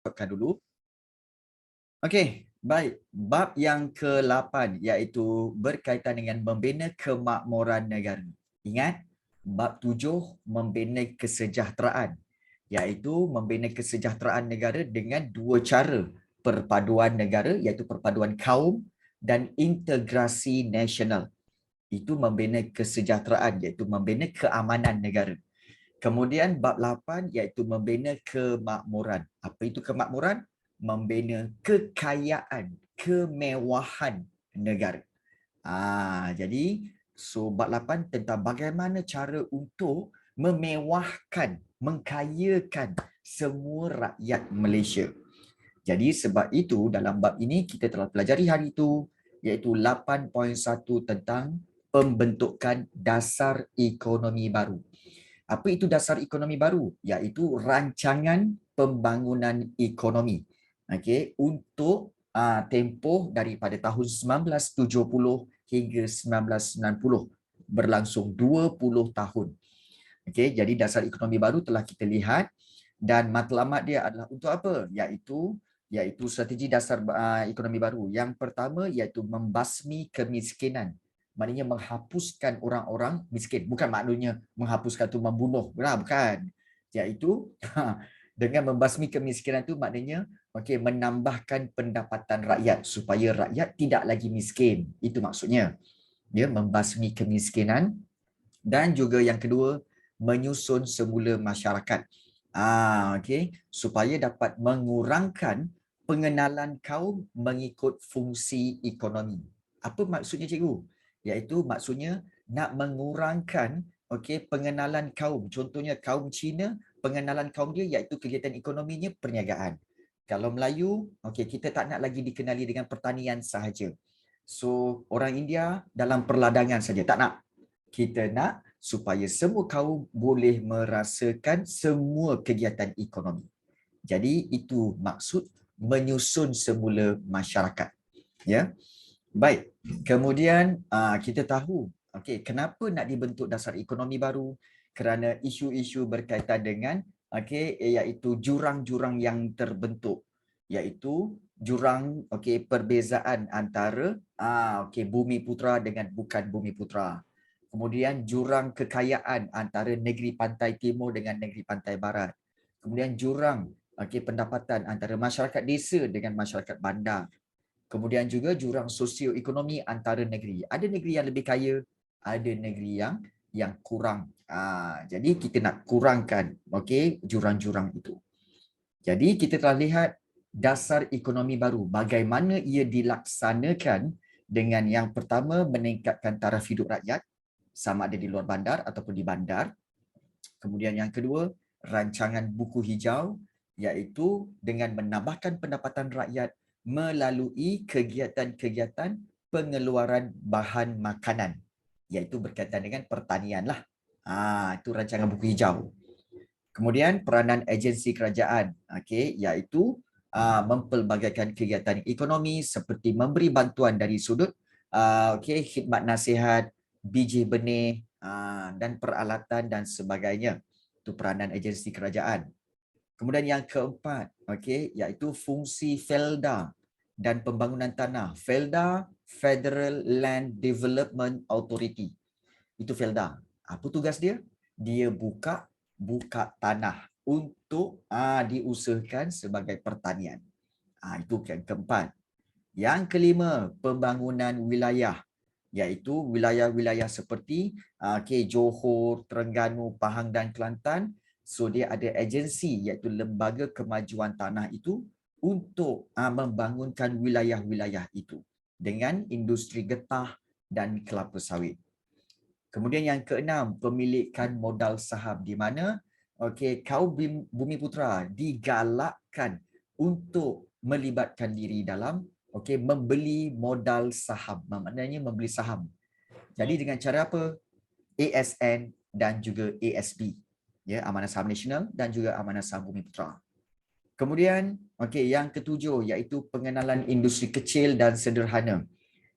rekodkan dulu. Okey, baik. Bab yang ke-8 iaitu berkaitan dengan membina kemakmuran negara. Ingat, bab 7 membina kesejahteraan, iaitu membina kesejahteraan negara dengan dua cara. Perpaduan negara iaitu perpaduan kaum dan integrasi nasional. Itu membina kesejahteraan iaitu membina keamanan negara. Kemudian bab 8 iaitu membina kemakmuran. Apa itu kemakmuran? Membina kekayaan, kemewahan negara. Jadi bab 8 tentang bagaimana cara untuk memewahkan, mengkayakan semua rakyat Malaysia. Jadi sebab itu dalam bab ini kita telah pelajari hari itu iaitu 8.1 tentang pembentukan dasar ekonomi baru. Apa itu dasar ekonomi baru? Iaitu rancangan pembangunan ekonomi. Okey, untuk tempoh daripada tahun 1970 hingga 1990, berlangsung 20 tahun. Okey, jadi dasar ekonomi baru telah kita lihat dan matlamat dia adalah untuk apa? Iaitu strategi dasar ekonomi baru. Yang pertama iaitu membasmi kemiskinan. Maknanya menghapuskan orang-orang miskin. Bukan maknanya menghapuskan tu membunuh. Bukan. Iaitu dengan membasmi kemiskinan tu maknanya menambahkan pendapatan rakyat supaya rakyat tidak lagi miskin. Itu maksudnya. Dia membasmi kemiskinan. Dan juga yang kedua, menyusun semula masyarakat. Supaya dapat mengurangkan pengenalan kaum mengikut fungsi ekonomi. Apa maksudnya cikgu? Iaitu maksudnya nak mengurangkan pengenalan kaum. Contohnya kaum Cina, pengenalan kaum dia iaitu kegiatan ekonominya perniagaan. Kalau Melayu, kita tak nak lagi dikenali dengan pertanian sahaja. So orang India dalam perladangan saja, tak nak. Kita nak supaya semua kaum boleh merasakan semua kegiatan ekonomi. Jadi itu maksud menyusun semula masyarakat. Ya. Baik. Kemudian kita tahu kenapa nak dibentuk dasar ekonomi baru? Kerana isu-isu berkaitan dengan iaitu jurang-jurang yang terbentuk, iaitu jurang perbezaan antara bumi putera dengan bukan bumi putera. Kemudian jurang kekayaan antara negeri pantai timur dengan negeri pantai barat. Kemudian jurang pendapatan antara masyarakat desa dengan masyarakat bandar. Kemudian juga jurang sosioekonomi antara negeri. Ada negeri yang lebih kaya, ada negeri yang kurang. Jadi kita nak kurangkan jurang-jurang itu. Jadi kita telah lihat dasar ekonomi baru. Bagaimana ia dilaksanakan dengan yang pertama meningkatkan taraf hidup rakyat, sama ada di luar bandar ataupun di bandar. Kemudian yang kedua, rancangan buku hijau, iaitu dengan menambahkan pendapatan rakyat melalui kegiatan-kegiatan pengeluaran bahan makanan, iaitu berkaitan dengan pertanian lah. Itu rancangan buku hijau. Kemudian peranan agensi kerajaan, iaitu mempelbagaikan kegiatan ekonomi seperti memberi bantuan dari sudut khidmat nasihat, biji benih dan peralatan dan sebagainya. Itu peranan agensi kerajaan. Kemudian yang keempat, iaitu fungsi FELDA dan pembangunan tanah. FELDA, Federal Land Development Authority. Itu FELDA. Apa tugas dia? Dia buka tanah untuk diusahakan sebagai pertanian. Itu yang keempat. Yang kelima, pembangunan wilayah, iaitu wilayah-wilayah seperti Johor, Terengganu, Pahang dan Kelantan. So dia ada agensi iaitu Lembaga Kemajuan Tanah itu untuk membangunkan wilayah-wilayah itu dengan industri getah dan kelapa sawit. Kemudian yang keenam, pemilikan modal saham, di mana kaum bumi putera digalakkan untuk melibatkan diri dalam membeli modal saham, maknanya membeli saham. Jadi dengan cara apa? ASN dan juga ASB, Amanah Saham Nasional dan juga Amanah Saham Bumi Putera. Kemudian yang ketujuh iaitu pengenalan industri kecil dan sederhana.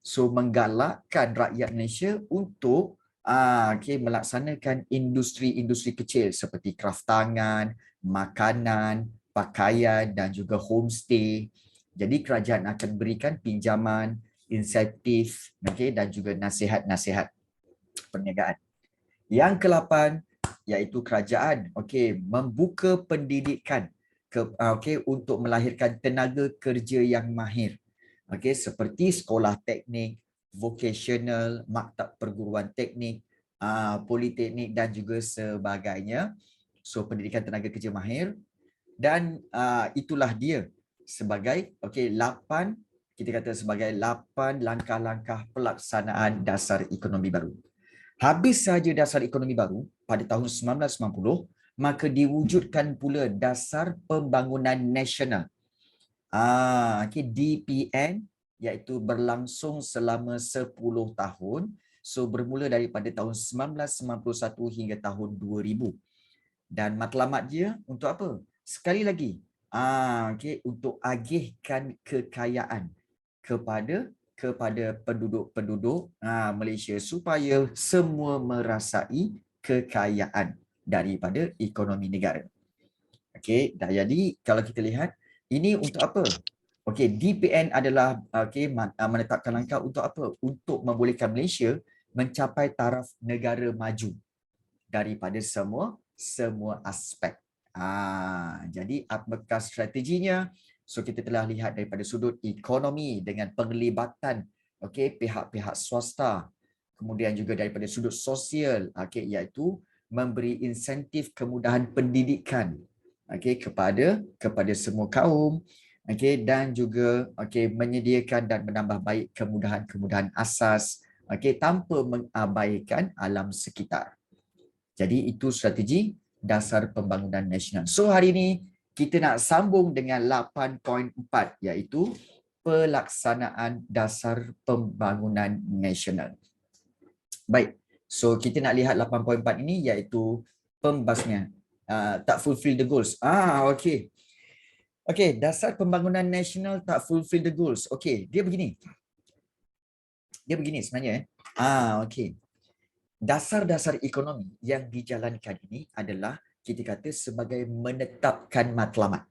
So menggalakkan rakyat Malaysia untuk melaksanakan industri-industri kecil seperti kraftangan, makanan, pakaian dan juga homestay. Jadi kerajaan akan berikan pinjaman, insentif, okey, dan juga nasihat-nasihat perniagaan. Yang ke-8 iaitu kerajaan membuka pendidikan untuk melahirkan tenaga kerja yang mahir. Seperti sekolah teknik, vocational, maktab perguruan teknik, politeknik dan juga sebagainya. So pendidikan tenaga kerja mahir, dan itulah dia sebagai 8, kita kata sebagai 8 langkah-langkah pelaksanaan dasar ekonomi baru. Habis saja dasar ekonomi baru pada tahun 1990, maka diwujudkan pula dasar pembangunan nasional. DPN, iaitu berlangsung selama 10 tahun. So bermula daripada tahun 1991 hingga tahun 2000. Dan matlamat dia untuk apa? Sekali lagi, untuk agihkan kekayaan kepada penduduk-penduduk Malaysia supaya semua merasai kekayaan daripada ekonomi negara. Dan jadi kalau kita lihat ini untuk apa? DPN adalah menetapkan langkah untuk apa? Untuk membolehkan Malaysia mencapai taraf negara maju daripada semua aspek. Jadi apakah strateginya? So kita telah lihat daripada sudut ekonomi dengan penglibatan pihak-pihak swasta, kemudian juga daripada sudut sosial iaitu memberi insentif kemudahan pendidikan kepada semua kaum, dan juga menyediakan dan menambah baik kemudahan-kemudahan asas tanpa mengabaikan alam sekitar. Jadi itu strategi dasar pembangunan nasional. So hari ini kita nak sambung dengan 8.4 iaitu pelaksanaan dasar pembangunan nasional. Baik, so kita nak lihat 8.4 ini iaitu pembasmian. Tak fulfill the goals. Okey, dasar pembangunan nasional tak fulfill the goals. Okey, dia begini. Dia begini sebenarnya. Okey. Dasar-dasar ekonomi yang dijalankan ini adalah kita kata sebagai menetapkan matlamat.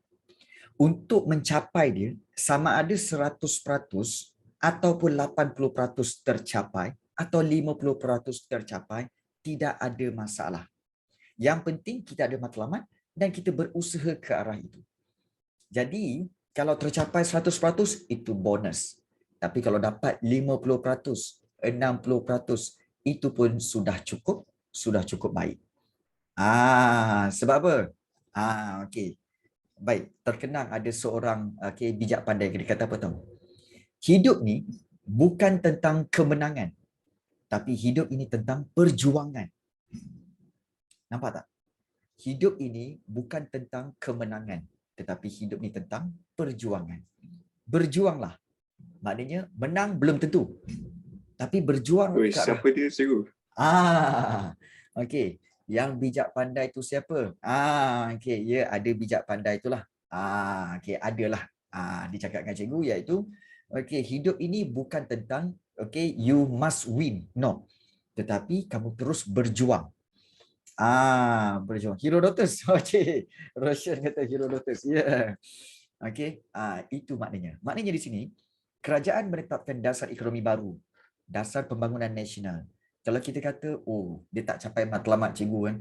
Untuk mencapai dia, sama ada 100% ataupun 80% tercapai atau 50% tercapai, tidak ada masalah. Yang penting kita ada matlamat dan kita berusaha ke arah itu. Jadi, kalau tercapai 100% itu bonus. Tapi kalau dapat 50%, 60%, itu pun sudah cukup baik. Sebab apa? Okey. Baik, terkenang ada seorang bijak pandai, dia kata apa tahu? Hidup ni bukan tentang kemenangan, tapi hidup ini tentang perjuangan. Nampak tak? Hidup ini bukan tentang kemenangan, tetapi hidup ni tentang perjuangan. Berjuanglah. Maknanya menang belum tentu. Tapi berjuang ke arah. Siapa dia, cikgu? Okey. Yang bijak pandai tu siapa? Ya, ada bijak pandai itulah. Adalah. Dia cakap dengan cikgu iaitu hidup ini bukan tentang you must win. No. Tetapi kamu terus berjuang. Berjuang. Herodotus. Roshan kata Herodotus. Ya. Itu maknanya. Maknanya di sini kerajaan menetapkan dasar ekonomi baru. Dasar pembangunan nasional. Kalau kita kata, dia tak capai matlamat cikgu kan,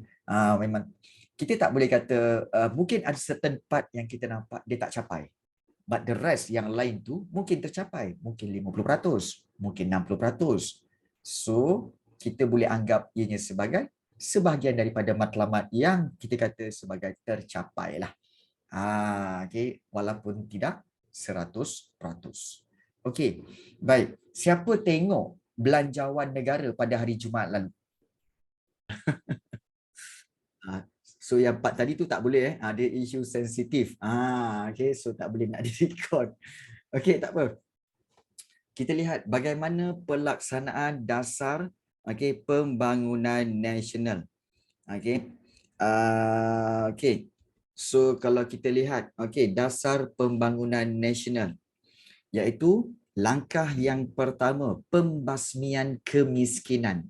memang kita tak boleh kata, mungkin ada certain part yang kita nampak dia tak capai. But the rest yang lain tu mungkin tercapai. Mungkin 50%, mungkin 60%. So, kita boleh anggap ianya sebagai sebahagian daripada matlamat yang kita kata sebagai tercapai lah. Walaupun tidak 100%. Okey, baik. Siapa tengok belanjawan negara pada hari Jumaat lalu? So yang part tadi tu tak boleh ada isu sensitif. So tak boleh nak direkod. Okey, tak apa. Kita lihat bagaimana pelaksanaan dasar pembangunan nasional. So kalau kita lihat dasar pembangunan nasional iaitu langkah yang pertama, pembasmian kemiskinan.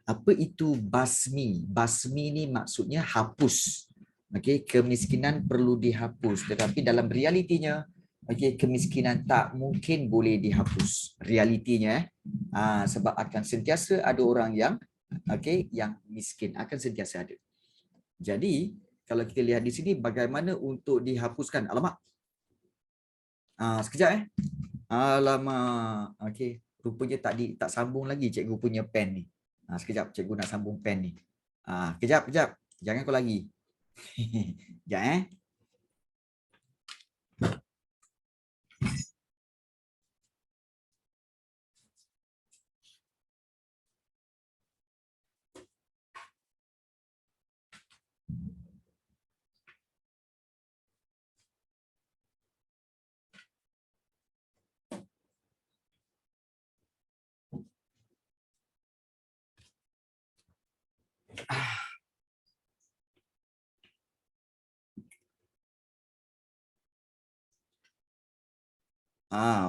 Apa itu basmi? Basmi ni maksudnya hapus. okey, kemiskinan perlu dihapus, tetapi dalam realitinya, okey, kemiskinan tak mungkin boleh dihapus. Realitinya, sebab akan sentiasa ada orang yang, okey, yang miskin, akan sentiasa ada. Jadi, kalau kita lihat di sini bagaimana untuk dihapuskan. Alamak. Sekejap Alamak. Okey, rupanya tak sambung lagi cikgu punya pen ni. Sekejap cikgu nak sambung pen ni. Kejap. Jangan kau lagi. Sekejap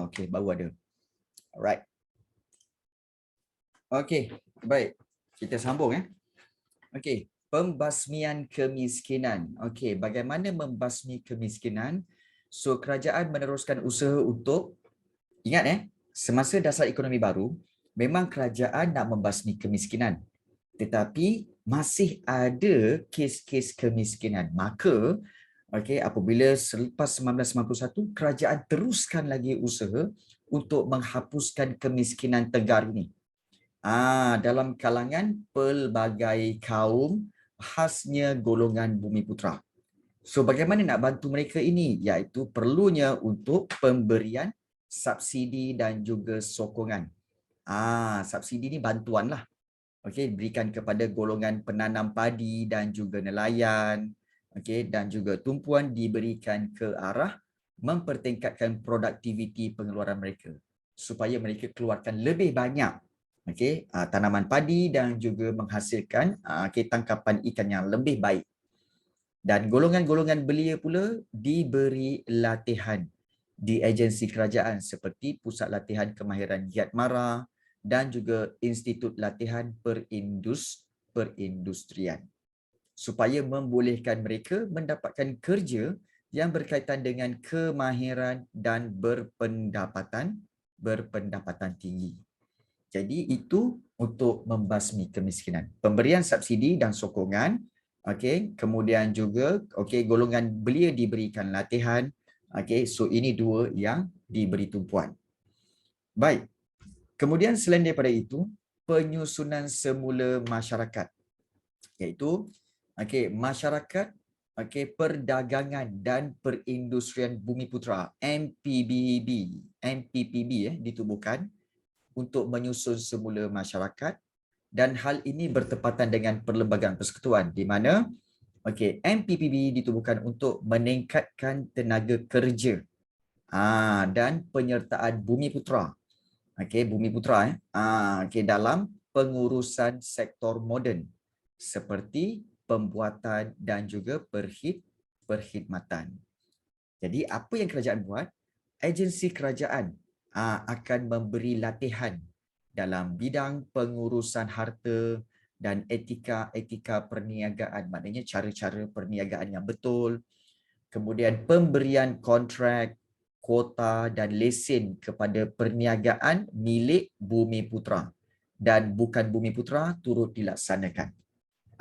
okey, baru ada. Alright. Okey, baik. Kita sambung Okey, pembasmian kemiskinan. Okey, bagaimana membasmi kemiskinan? So, kerajaan meneruskan usaha untuk, ingat semasa dasar ekonomi baru, memang kerajaan nak membasmi kemiskinan. Tetapi masih ada kes-kes kemiskinan. Maka, apabila selepas 1991, kerajaan teruskan lagi usaha untuk menghapuskan kemiskinan tegar ini. Dalam kalangan pelbagai kaum, khasnya golongan Bumiputera. So, bagaimana nak bantu mereka ini? Iaitu perlunya untuk pemberian subsidi dan juga sokongan. Subsidi ni bantuan lah. Berikan kepada golongan penanam padi dan juga nelayan. Dan juga tumpuan diberikan ke arah mempertingkatkan produktiviti pengeluaran mereka supaya mereka keluarkan lebih banyak tanaman padi dan juga menghasilkan tangkapan ikan yang lebih baik. Dan golongan-golongan belia pula diberi latihan di agensi kerajaan seperti Pusat Latihan Kemahiran Giat Mara dan juga Institut Latihan Perindustrian supaya membolehkan mereka mendapatkan kerja yang berkaitan dengan kemahiran dan berpendapatan tinggi. Jadi itu untuk membasmi kemiskinan. Pemberian subsidi dan sokongan, kemudian juga golongan belia diberikan latihan. So ini dua yang diberi tumpuan. Baik. Kemudian selain daripada itu, penyusunan semula masyarakat, iaitu masyarakat perdagangan dan perindustrian Bumiputera, MPPB ditubuhkan untuk menyusun semula masyarakat, dan hal ini bertepatan dengan Perlembagaan Persekutuan di mana MPPB ditubuhkan untuk meningkatkan tenaga kerja dan penyertaan Bumiputera dalam pengurusan sektor moden seperti pembuatan dan juga perkhidmatan. Jadi apa yang kerajaan buat? Agensi kerajaan akan memberi latihan dalam bidang pengurusan harta dan etika perniagaan, maknanya cara-cara perniagaan yang betul, kemudian pemberian kontrak, kuota dan lesen kepada perniagaan milik Bumiputera dan bukan Bumiputera turut dilaksanakan.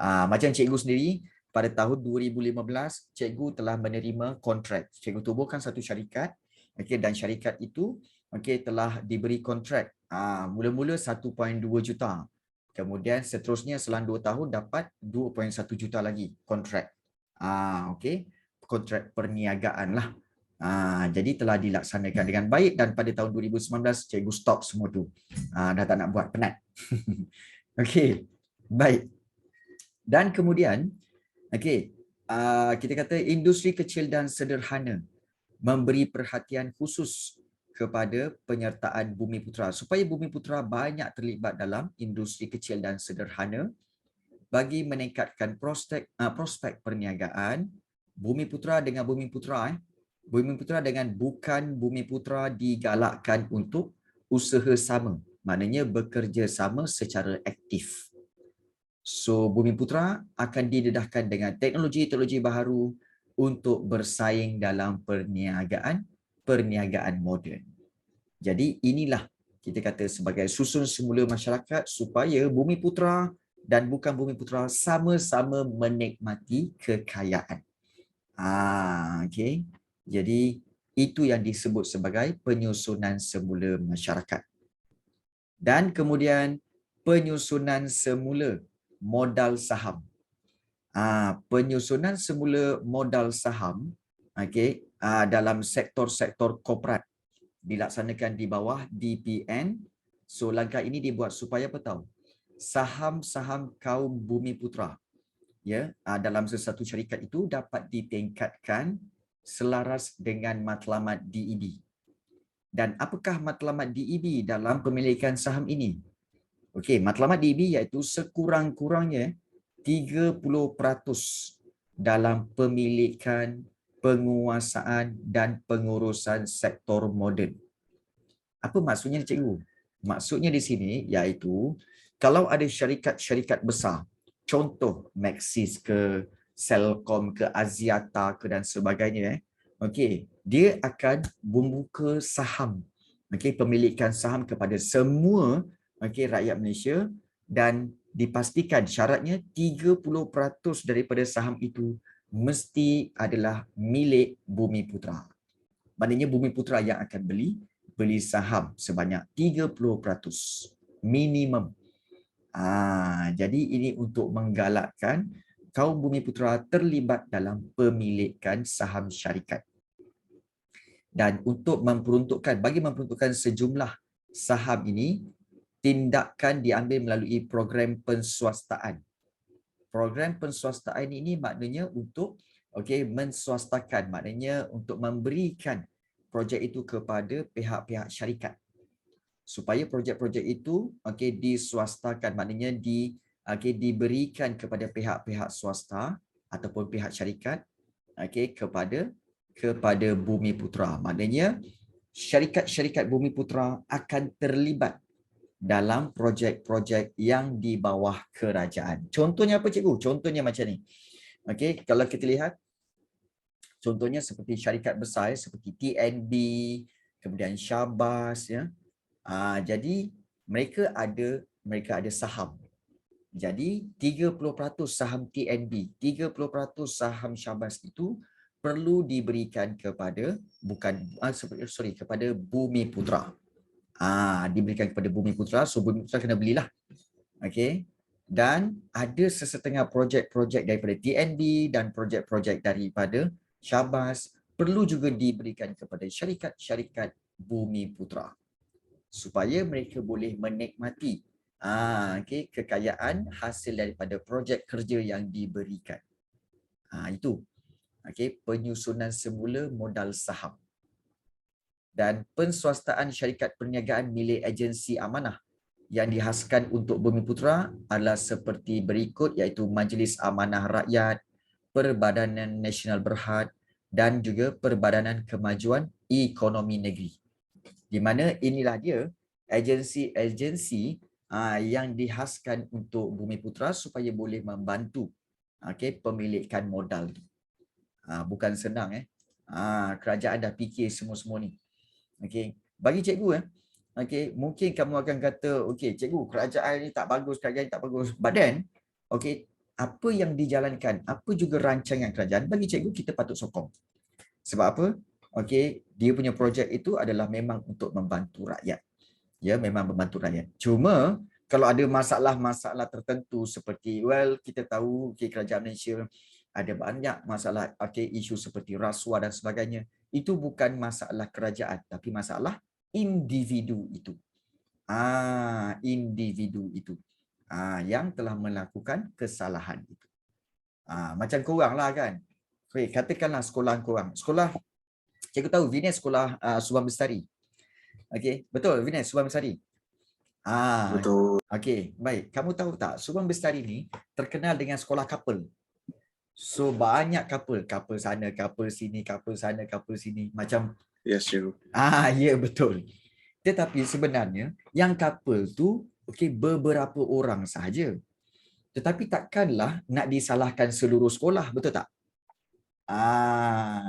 Macam cikgu sendiri, pada tahun 2015, cikgu telah menerima kontrak. Cikgu tubuhkan satu syarikat, dan syarikat itu telah diberi kontrak. Mula-mula 1.2 juta. Kemudian seterusnya selang 2 tahun dapat 2.1 juta lagi kontrak. Kontrak perniagaan lah. Jadi telah dilaksanakan dengan baik dan pada tahun 2019 cikgu stop semua tu. Dah tak nak buat, penat. Baik. Dan kemudian, kita kata industri kecil dan sederhana memberi perhatian khusus kepada penyertaan Bumiputera supaya Bumiputera banyak terlibat dalam industri kecil dan sederhana bagi meningkatkan prospek perniagaan. Bumiputera dengan Bumiputera dengan bukan Bumiputera digalakkan untuk usaha sama, maknanya bekerja sama secara aktif. So Bumiputra akan didedahkan dengan teknologi-teknologi baharu untuk bersaing dalam perniagaan moden. Jadi inilah kita kata sebagai susun semula masyarakat supaya Bumiputra dan bukan Bumiputra sama-sama menikmati kekayaan. Okey. Jadi itu yang disebut sebagai penyusunan semula masyarakat. Dan kemudian penyusunan semula modal saham. Penyusunan semula modal saham, okey, dalam sektor-sektor korporat dilaksanakan di bawah DPN. So langkah ini dibuat supaya apa tahu? Saham-saham kaum Bumiputra dalam sesuatu syarikat itu dapat ditingkatkan selaras dengan matlamat DEB. Dan apakah matlamat DEB dalam pemilikan saham ini? Okey, matlamat DEB iaitu sekurang-kurangnya 30% dalam pemilikan, penguasaan dan pengurusan sektor moden. Apa maksudnya cikgu? Maksudnya di sini iaitu kalau ada syarikat-syarikat besar, contoh Maxis ke, Celcom ke, Axiata ke dan sebagainya, okey, dia akan membuka saham, okey, pemilikan saham kepada semua rakyat Malaysia dan dipastikan syaratnya 30% daripada saham itu mesti adalah milik Bumiputra. Maknanya Bumiputra yang akan beli saham sebanyak 30% minimum. Jadi ini untuk menggalakkan kaum Bumiputra terlibat dalam pemilikan saham syarikat. Dan untuk memperuntukkan sejumlah saham ini, tindakan diambil melalui program penswastaan. Program penswastaan ini maknanya untuk menswastakan, maknanya untuk memberikan projek itu kepada pihak-pihak syarikat. Supaya projek-projek itu diswastakan, maknanya diberikan kepada pihak-pihak swasta ataupun pihak syarikat kepada Bumiputra. Maknanya syarikat-syarikat Bumiputra akan terlibat dalam projek-projek yang di bawah kerajaan. Contohnya apa cikgu? Contohnya macam ni. Kalau kita lihat contohnya seperti syarikat besar seperti TNB, kemudian Syabas jadi mereka ada saham. Jadi 30% saham TNB, 30% saham Syabas itu perlu diberikan kepada kepada Bumiputra. Diberikan kepada Bumiputra, so Bumiputra kena belilah. Okey. Dan ada sesetengah projek-projek daripada TNB dan projek-projek daripada Syabas perlu juga diberikan kepada syarikat-syarikat Bumiputra supaya mereka boleh menikmati kekayaan hasil daripada projek kerja yang diberikan. Itu penyusunan semula modal saham. Dan penswastaan syarikat perniagaan milik agensi amanah yang dihaskan untuk Bumiputra adalah seperti berikut, iaitu Majlis Amanah Rakyat, Perbadanan Nasional Berhad dan juga Perbadanan Kemajuan Ekonomi Negeri. Di mana inilah dia agensi-agensi yang dihaskan untuk Bumiputra supaya boleh membantu pemilikan modal. Bukan senang kerajaan dah fikir semua-semua ni. Bagi cikgu mungkin kamu akan kata cikgu, kerajaan ni tak bagus, but then apa yang dijalankan, apa juga rancangan kerajaan, bagi cikgu kita patut sokong. Sebab apa? Dia punya projek itu adalah memang untuk membantu rakyat. Ya, memang membantu rakyat. Cuma kalau ada masalah-masalah tertentu seperti kita tahu kerajaan Malaysia ada banyak masalah isu seperti rasuah dan sebagainya. Itu bukan masalah kerajaan tapi masalah individu itu. Individu itu yang telah melakukan kesalahan itu. Macam korang lah kan. Katakanlah sekolah korang. Sekolah, cikgu tahu Venus sekolah Subang Bestari. Betul Venus Subang Bestari. Betul. Baik. Kamu tahu tak Subang Bestari ni terkenal dengan sekolah couple. So banyak couple sana, couple sini, couple sana, couple sini, macam yes cikgu. Ya betul. Tetapi sebenarnya yang couple tu beberapa orang sahaja. Tetapi takkanlah nak disalahkan seluruh sekolah, betul tak?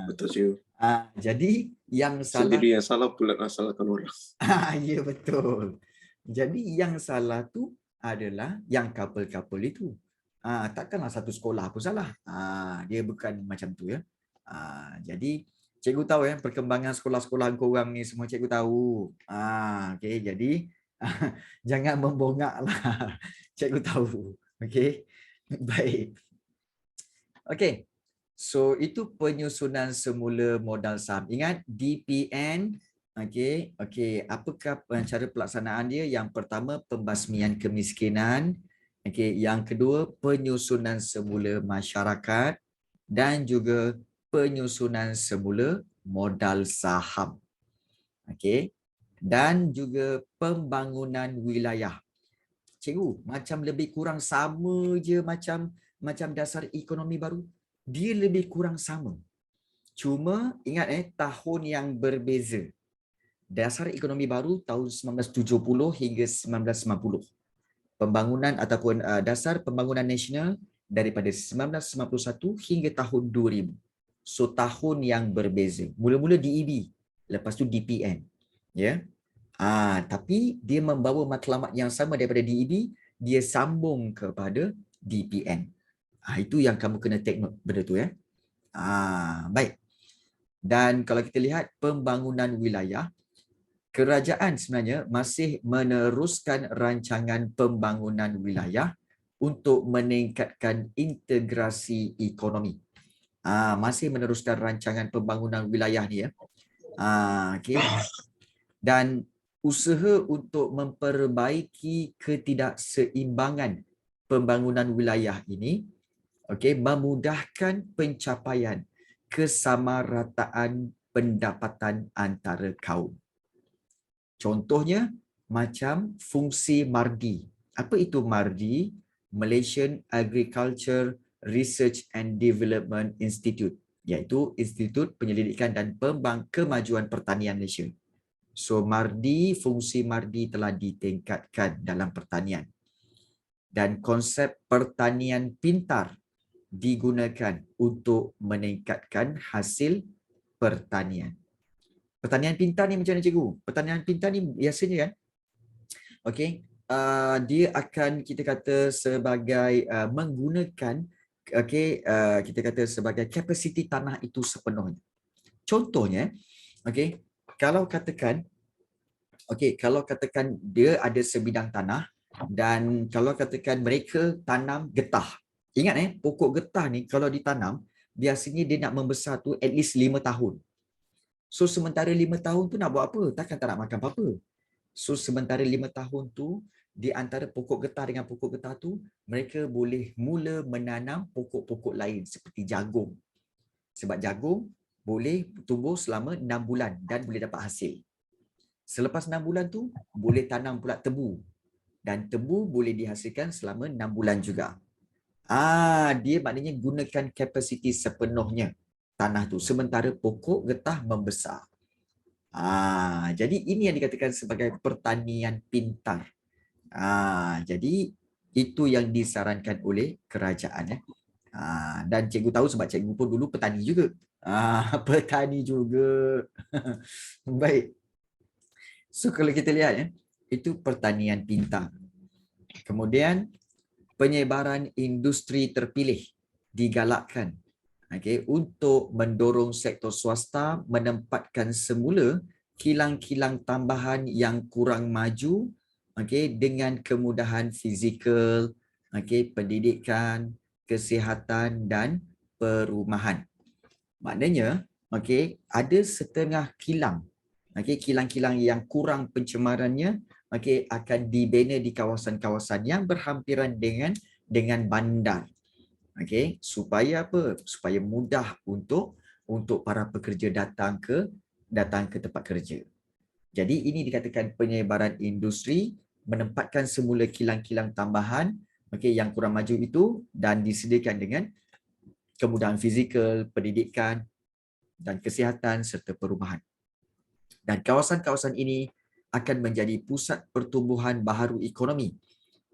Betul cikgu. Jadi yang salah Sendiri yang salah pula nak salahkan orang. ya betul. Jadi yang salah tu adalah yang couple-couple itu. Takkanlah satu sekolah pun salah. Dia bukan macam tu ya. Jadi cikgu tahu ya perkembangan sekolah-sekolah korang ni semua cikgu tahu. Okey, jadi jangan membongaklah. Cikgu tahu. Okey. Baik. Okey. So itu penyusunan semula modal saham. Ingat DPN. Okey. Apakah cara pelaksanaan dia? Yang pertama pembasmian kemiskinan. Okey, yang kedua penyusunan semula masyarakat dan juga penyusunan semula modal saham. Okey. Dan juga pembangunan wilayah. Cikgu, macam lebih kurang sama je macam dasar ekonomi baru. Dia lebih kurang sama. Cuma ingat tahun yang berbeza. Dasar ekonomi baru tahun 1970 hingga 1990. Pembangunan ataupun dasar pembangunan nasional daripada 1991 hingga tahun 2000. So tahun yang berbeza. Mula-mula DEB, lepas tu DPN. Ya. Tapi dia membawa matlamat yang sama daripada DEB, dia sambung kepada DPN. Itu yang kamu kena take note benda tu ya. Baik. Dan kalau kita lihat pembangunan wilayah, kerajaan sebenarnya masih meneruskan rancangan pembangunan wilayah untuk meningkatkan integrasi ekonomi. Masih meneruskan rancangan pembangunan wilayah ni ya. Okey. Dan usaha untuk memperbaiki ketidakseimbangan pembangunan wilayah ini memudahkan pencapaian kesamarataan pendapatan antara kaum. Contohnya macam fungsi MARDI. Apa itu MARDI? Malaysian Agriculture Research and Development Institute, iaitu Institut Penyelidikan dan Kemajuan Pertanian Malaysia. So fungsi MARDI telah ditingkatkan dalam pertanian. Dan konsep pertanian pintar digunakan untuk meningkatkan hasil pertanian. Pertanian pintar ni macam mana cikgu? Pertanian pintar ni biasanya kan, dia akan kita kata sebagai menggunakan kita kata sebagai kapasiti tanah itu sepenuhnya. Contohnya, kalau katakan dia ada sebidang tanah dan kalau katakan mereka tanam getah. Ingat pokok getah ni kalau ditanam, biasanya dia nak membesar tu at least 5 tahun. So sementara 5 tahun tu nak buat apa? Takkan tak nak makan apa-apa. So sementara 5 tahun tu, di antara pokok getah dengan pokok getah tu, mereka boleh mula menanam pokok-pokok lain seperti jagung. Sebab jagung boleh tumbuh selama 6 bulan dan boleh dapat hasil. Selepas 6 bulan tu, boleh tanam pula tebu. Dan tebu boleh dihasilkan selama 6 bulan juga. Dia maknanya gunakan kapasiti sepenuhnya tanah tu. Sementara pokok getah membesar. Jadi ini yang dikatakan sebagai pertanian pintar. Jadi itu yang disarankan oleh kerajaan. Dan cikgu tahu sebab cikgu pun dulu petani juga. Petani juga. Baik. So kalau kita lihat itu pertanian pintar. Kemudian penyebaran industri terpilih digalakkan untuk mendorong sektor swasta menempatkan semula kilang-kilang tambahan yang kurang maju dengan kemudahan fizikal, pendidikan, kesihatan dan perumahan. Maknanya ada setengah kilang, kilang-kilang yang kurang pencemarannya akan dibina di kawasan-kawasan yang berhampiran dengan bandar. Supaya apa? Supaya mudah untuk para pekerja datang ke tempat kerja. Jadi ini dikatakan penyebaran industri, menempatkan semula kilang-kilang tambahan yang kurang maju itu dan disediakan dengan kemudahan fizikal, pendidikan dan kesihatan serta perumahan. Dan kawasan-kawasan ini akan menjadi pusat pertumbuhan baharu ekonomi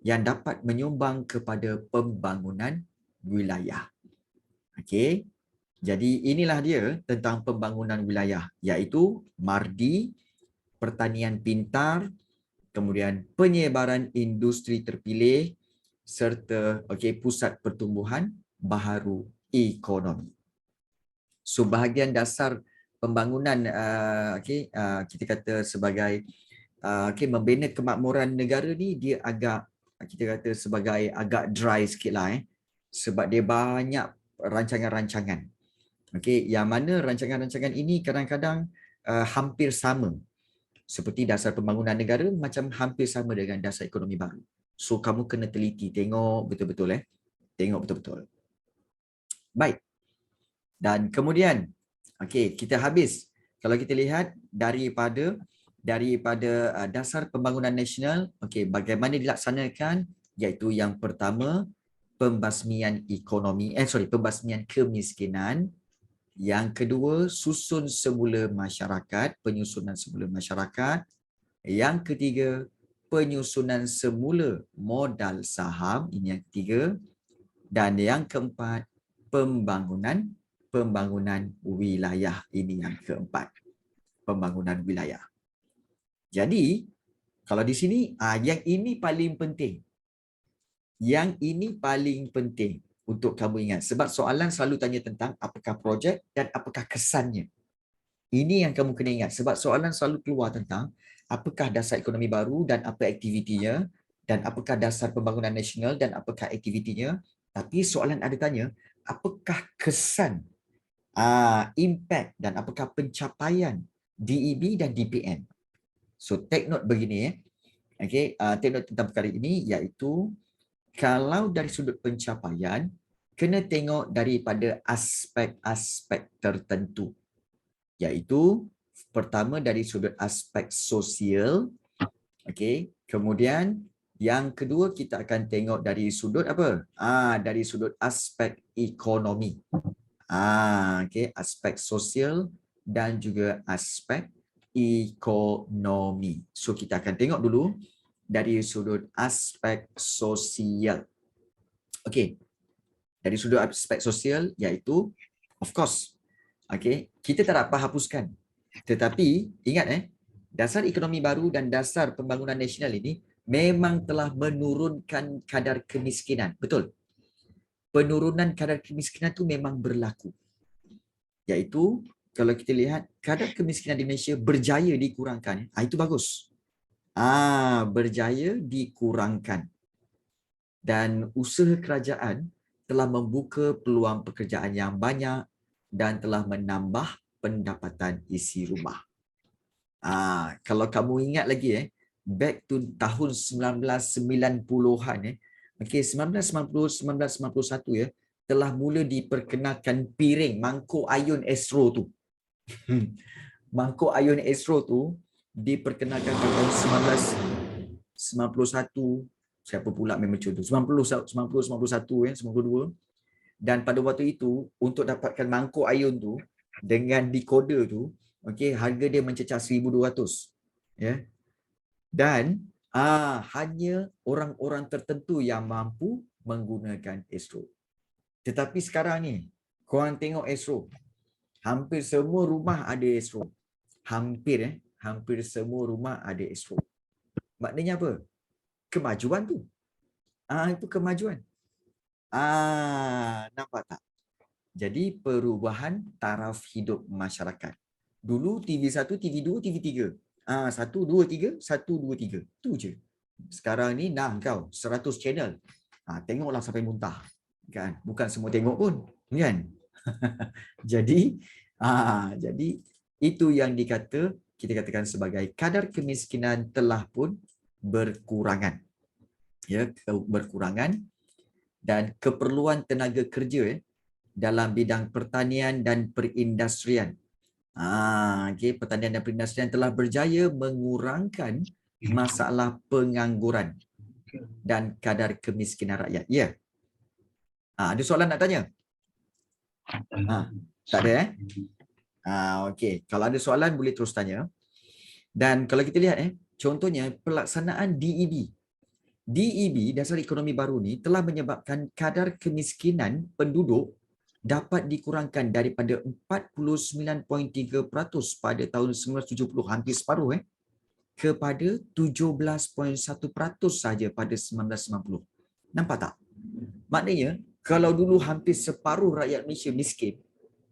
yang dapat menyumbang kepada pembangunan wilayah. Okey. Jadi inilah dia tentang pembangunan wilayah, iaitu MARDI, pertanian pintar, kemudian penyebaran industri terpilih serta pusat pertumbuhan baharu ekonomi. So bahagian dasar pembangunan kita kata sebagai membina kemakmuran negara ni, dia agak kita kata sebagai agak dry sikit lah sebab dia banyak rancangan-rancangan. Yang mana rancangan-rancangan ini kadang-kadang hampir sama. Seperti dasar pembangunan negara macam hampir sama dengan dasar ekonomi baru. So kamu kena teliti, tengok betul-betul Tengok betul-betul. Baik. Dan kemudian kita habis. Kalau kita lihat daripada dasar pembangunan nasional, bagaimana dilaksanakan, iaitu yang pertama pembasmian kemiskinan. Yang kedua, penyusunan semula masyarakat. Yang ketiga, penyusunan semula modal saham. Ini yang ketiga. Dan yang keempat, pembangunan wilayah. Ini yang keempat, pembangunan wilayah. Jadi, kalau di sini, yang ini paling penting. Yang ini paling penting untuk kamu ingat. Sebab soalan selalu tanya tentang apakah projek dan apakah kesannya. Ini yang kamu kena ingat. Sebab soalan selalu keluar tentang apakah dasar ekonomi baru dan apa aktivitinya, dan apakah dasar pembangunan nasional dan apakah aktivitinya. Tapi soalan ada tanya, apakah kesan, impact dan apakah pencapaian DEB dan DPN. So take note begini take note tentang perkara ini, iaitu kalau dari sudut pencapaian, kena tengok daripada aspek-aspek tertentu. Iaitu pertama dari sudut aspek sosial. Kemudian yang kedua kita akan tengok dari sudut apa? Dari sudut aspek ekonomi. Aspek sosial dan juga aspek ekonomi. So kita akan tengok dulu dari sudut aspek sosial. Dari sudut aspek sosial, iaitu of course, kita tak dapat hapuskan. Tetapi ingat dasar ekonomi baru dan dasar pembangunan nasional ini memang telah menurunkan kadar kemiskinan. Betul. Penurunan kadar kemiskinan itu memang berlaku. Iaitu kalau kita lihat kadar kemiskinan di Malaysia berjaya dikurangkan. Itu bagus. Berjaya dikurangkan. Dan usaha kerajaan telah membuka peluang pekerjaan yang banyak dan telah menambah pendapatan isi rumah. Kalau kamu ingat lagi back to tahun 1990-an 1990-1991 telah mula diperkenalkan piring mangkuk ayun Astro tu. Mangkuk ayun Astro tu diperkenalkan tahun 1991. Siapa pula main macam tu? 91, 92. Dan pada waktu itu, untuk dapatkan mangkuk ayun tu dengan decoder tu, harga dia mencecah 1,200. Dan hanya orang-orang tertentu yang mampu menggunakan Astro. Tetapi sekarang ni, korang tengok Astro. Hampir semua rumah ada Astro. Hampir semua rumah ada Astro. Maknanya apa? Kemajuan tu. Itu kemajuan. Nampak tak? Jadi perubahan taraf hidup masyarakat. Dulu TV1, TV2, TV3. 1, 2, 3, 1, 2, 3. Tu je. Sekarang ni kau 100 channel. Tengoklah sampai muntah. Kan? Bukan semua tengok pun. Kan? Jadi itu yang kita katakan sebagai kadar kemiskinan telah pun berkurangan. Berkurangan. Dan keperluan tenaga kerja dalam bidang pertanian dan perindustrian. Pertanian dan perindustrian telah berjaya mengurangkan masalah pengangguran dan kadar kemiskinan rakyat. Ada soalan nak tanya? Tak ada kalau ada soalan boleh terus tanya. Dan kalau kita lihat contohnya pelaksanaan DEB. DEB, dasar ekonomi baru ni, telah menyebabkan kadar kemiskinan penduduk dapat dikurangkan daripada 49.3% pada tahun 1970, hampir separuh kepada 17.1% saja pada 1990. Nampak tak? Maknanya, kalau dulu hampir separuh rakyat Malaysia miskin,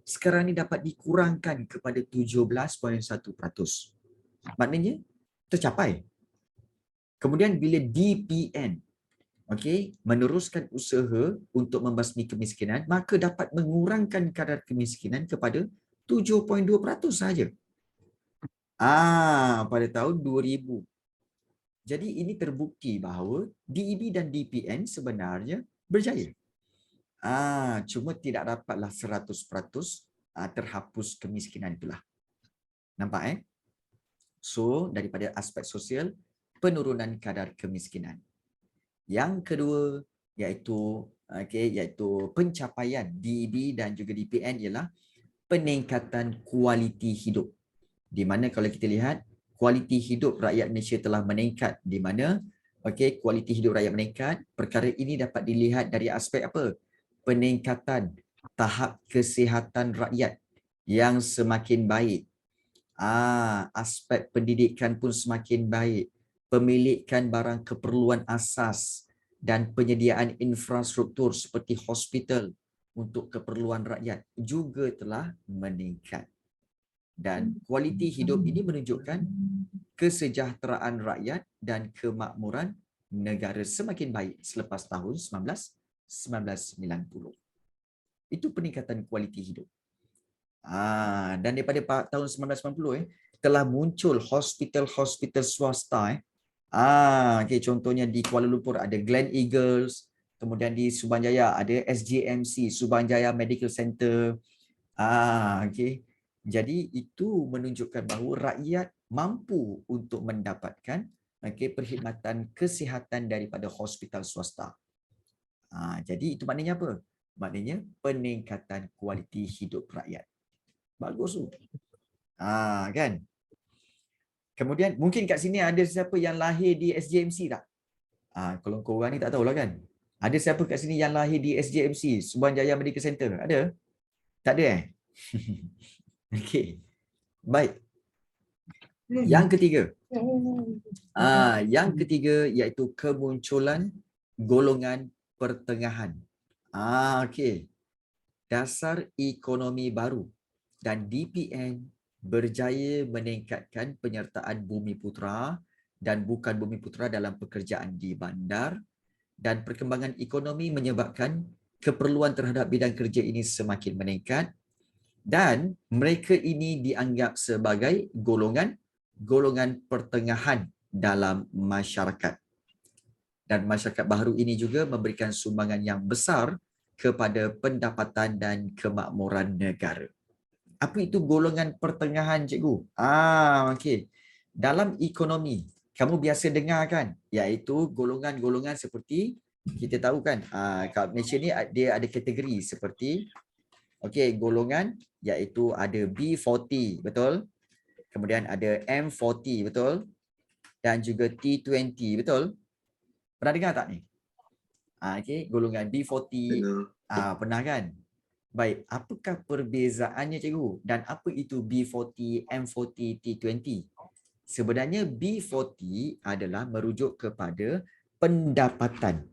sekarang ni dapat dikurangkan kepada 17.1%. Maknanya, tercapai. Kemudian bila DPN meneruskan usaha untuk membasmi kemiskinan, maka dapat mengurangkan kadar kemiskinan kepada 7.2% saja. Pada tahun 2000. Jadi ini terbukti bahawa DEB dan DPN sebenarnya berjaya. Cuma tidak dapatlah 100% terhapus kemiskinan itulah. Nampak So daripada aspek sosial, penurunan kadar kemiskinan. Yang kedua iaitu pencapaian DEB dan juga DPN ialah peningkatan kualiti hidup. Di mana kalau kita lihat kualiti hidup rakyat Malaysia telah meningkat, di mana kualiti hidup rakyat meningkat, perkara ini dapat dilihat dari aspek apa? Peningkatan tahap kesihatan rakyat yang semakin baik. Aspek pendidikan pun semakin baik. Pemilikan barang keperluan asas dan penyediaan infrastruktur seperti hospital untuk keperluan rakyat juga telah meningkat. Dan kualiti hidup ini menunjukkan kesejahteraan rakyat dan kemakmuran negara semakin baik selepas tahun 1990. Itu peningkatan kualiti hidup. Dan daripada tahun 1990 telah muncul hospital-hospital swasta. Contohnya di Kuala Lumpur ada Glen Eagles, kemudian di Subanjaya ada SGMC, Subanjaya Medical Center. Jadi itu menunjukkan bahawa rakyat mampu untuk mendapatkan perkhidmatan kesihatan daripada hospital swasta. Jadi itu maknanya apa? Maknanya peningkatan kualiti hidup rakyat. Bagus tu. Kan? Kemudian mungkin kat sini ada siapa yang lahir di SJMC tak? Kalau korang ni tak tahulah kan. Ada siapa kat sini yang lahir di SJMC, Subanjaya Medical Center? Ada? Tak ada Okey. Baik. Yang ketiga. Yang ketiga iaitu kemunculan golongan pertengahan. Okey. Dasar ekonomi baru dan DPN berjaya meningkatkan penyertaan Bumiputera dan bukan Bumiputera dalam pekerjaan di bandar, dan perkembangan ekonomi menyebabkan keperluan terhadap bidang kerja ini semakin meningkat, dan mereka ini dianggap sebagai golongan pertengahan dalam masyarakat. Dan masyarakat baharu ini juga memberikan sumbangan yang besar kepada pendapatan dan kemakmuran negara. Apa itu golongan pertengahan, cikgu? Okey. Dalam ekonomi, kamu biasa dengar kan? Iaitu golongan-golongan seperti, kita tahu kan, kat Malaysia ni dia ada kategori seperti, golongan iaitu ada B40, betul? Kemudian ada M40, betul? Dan juga T20, betul? Pernah dengar tak ni? Golongan B40, pernah kan? Baik, apakah perbezaannya, cikgu? Dan apa itu B40, M40, T20? Sebenarnya B40 adalah merujuk kepada pendapatan.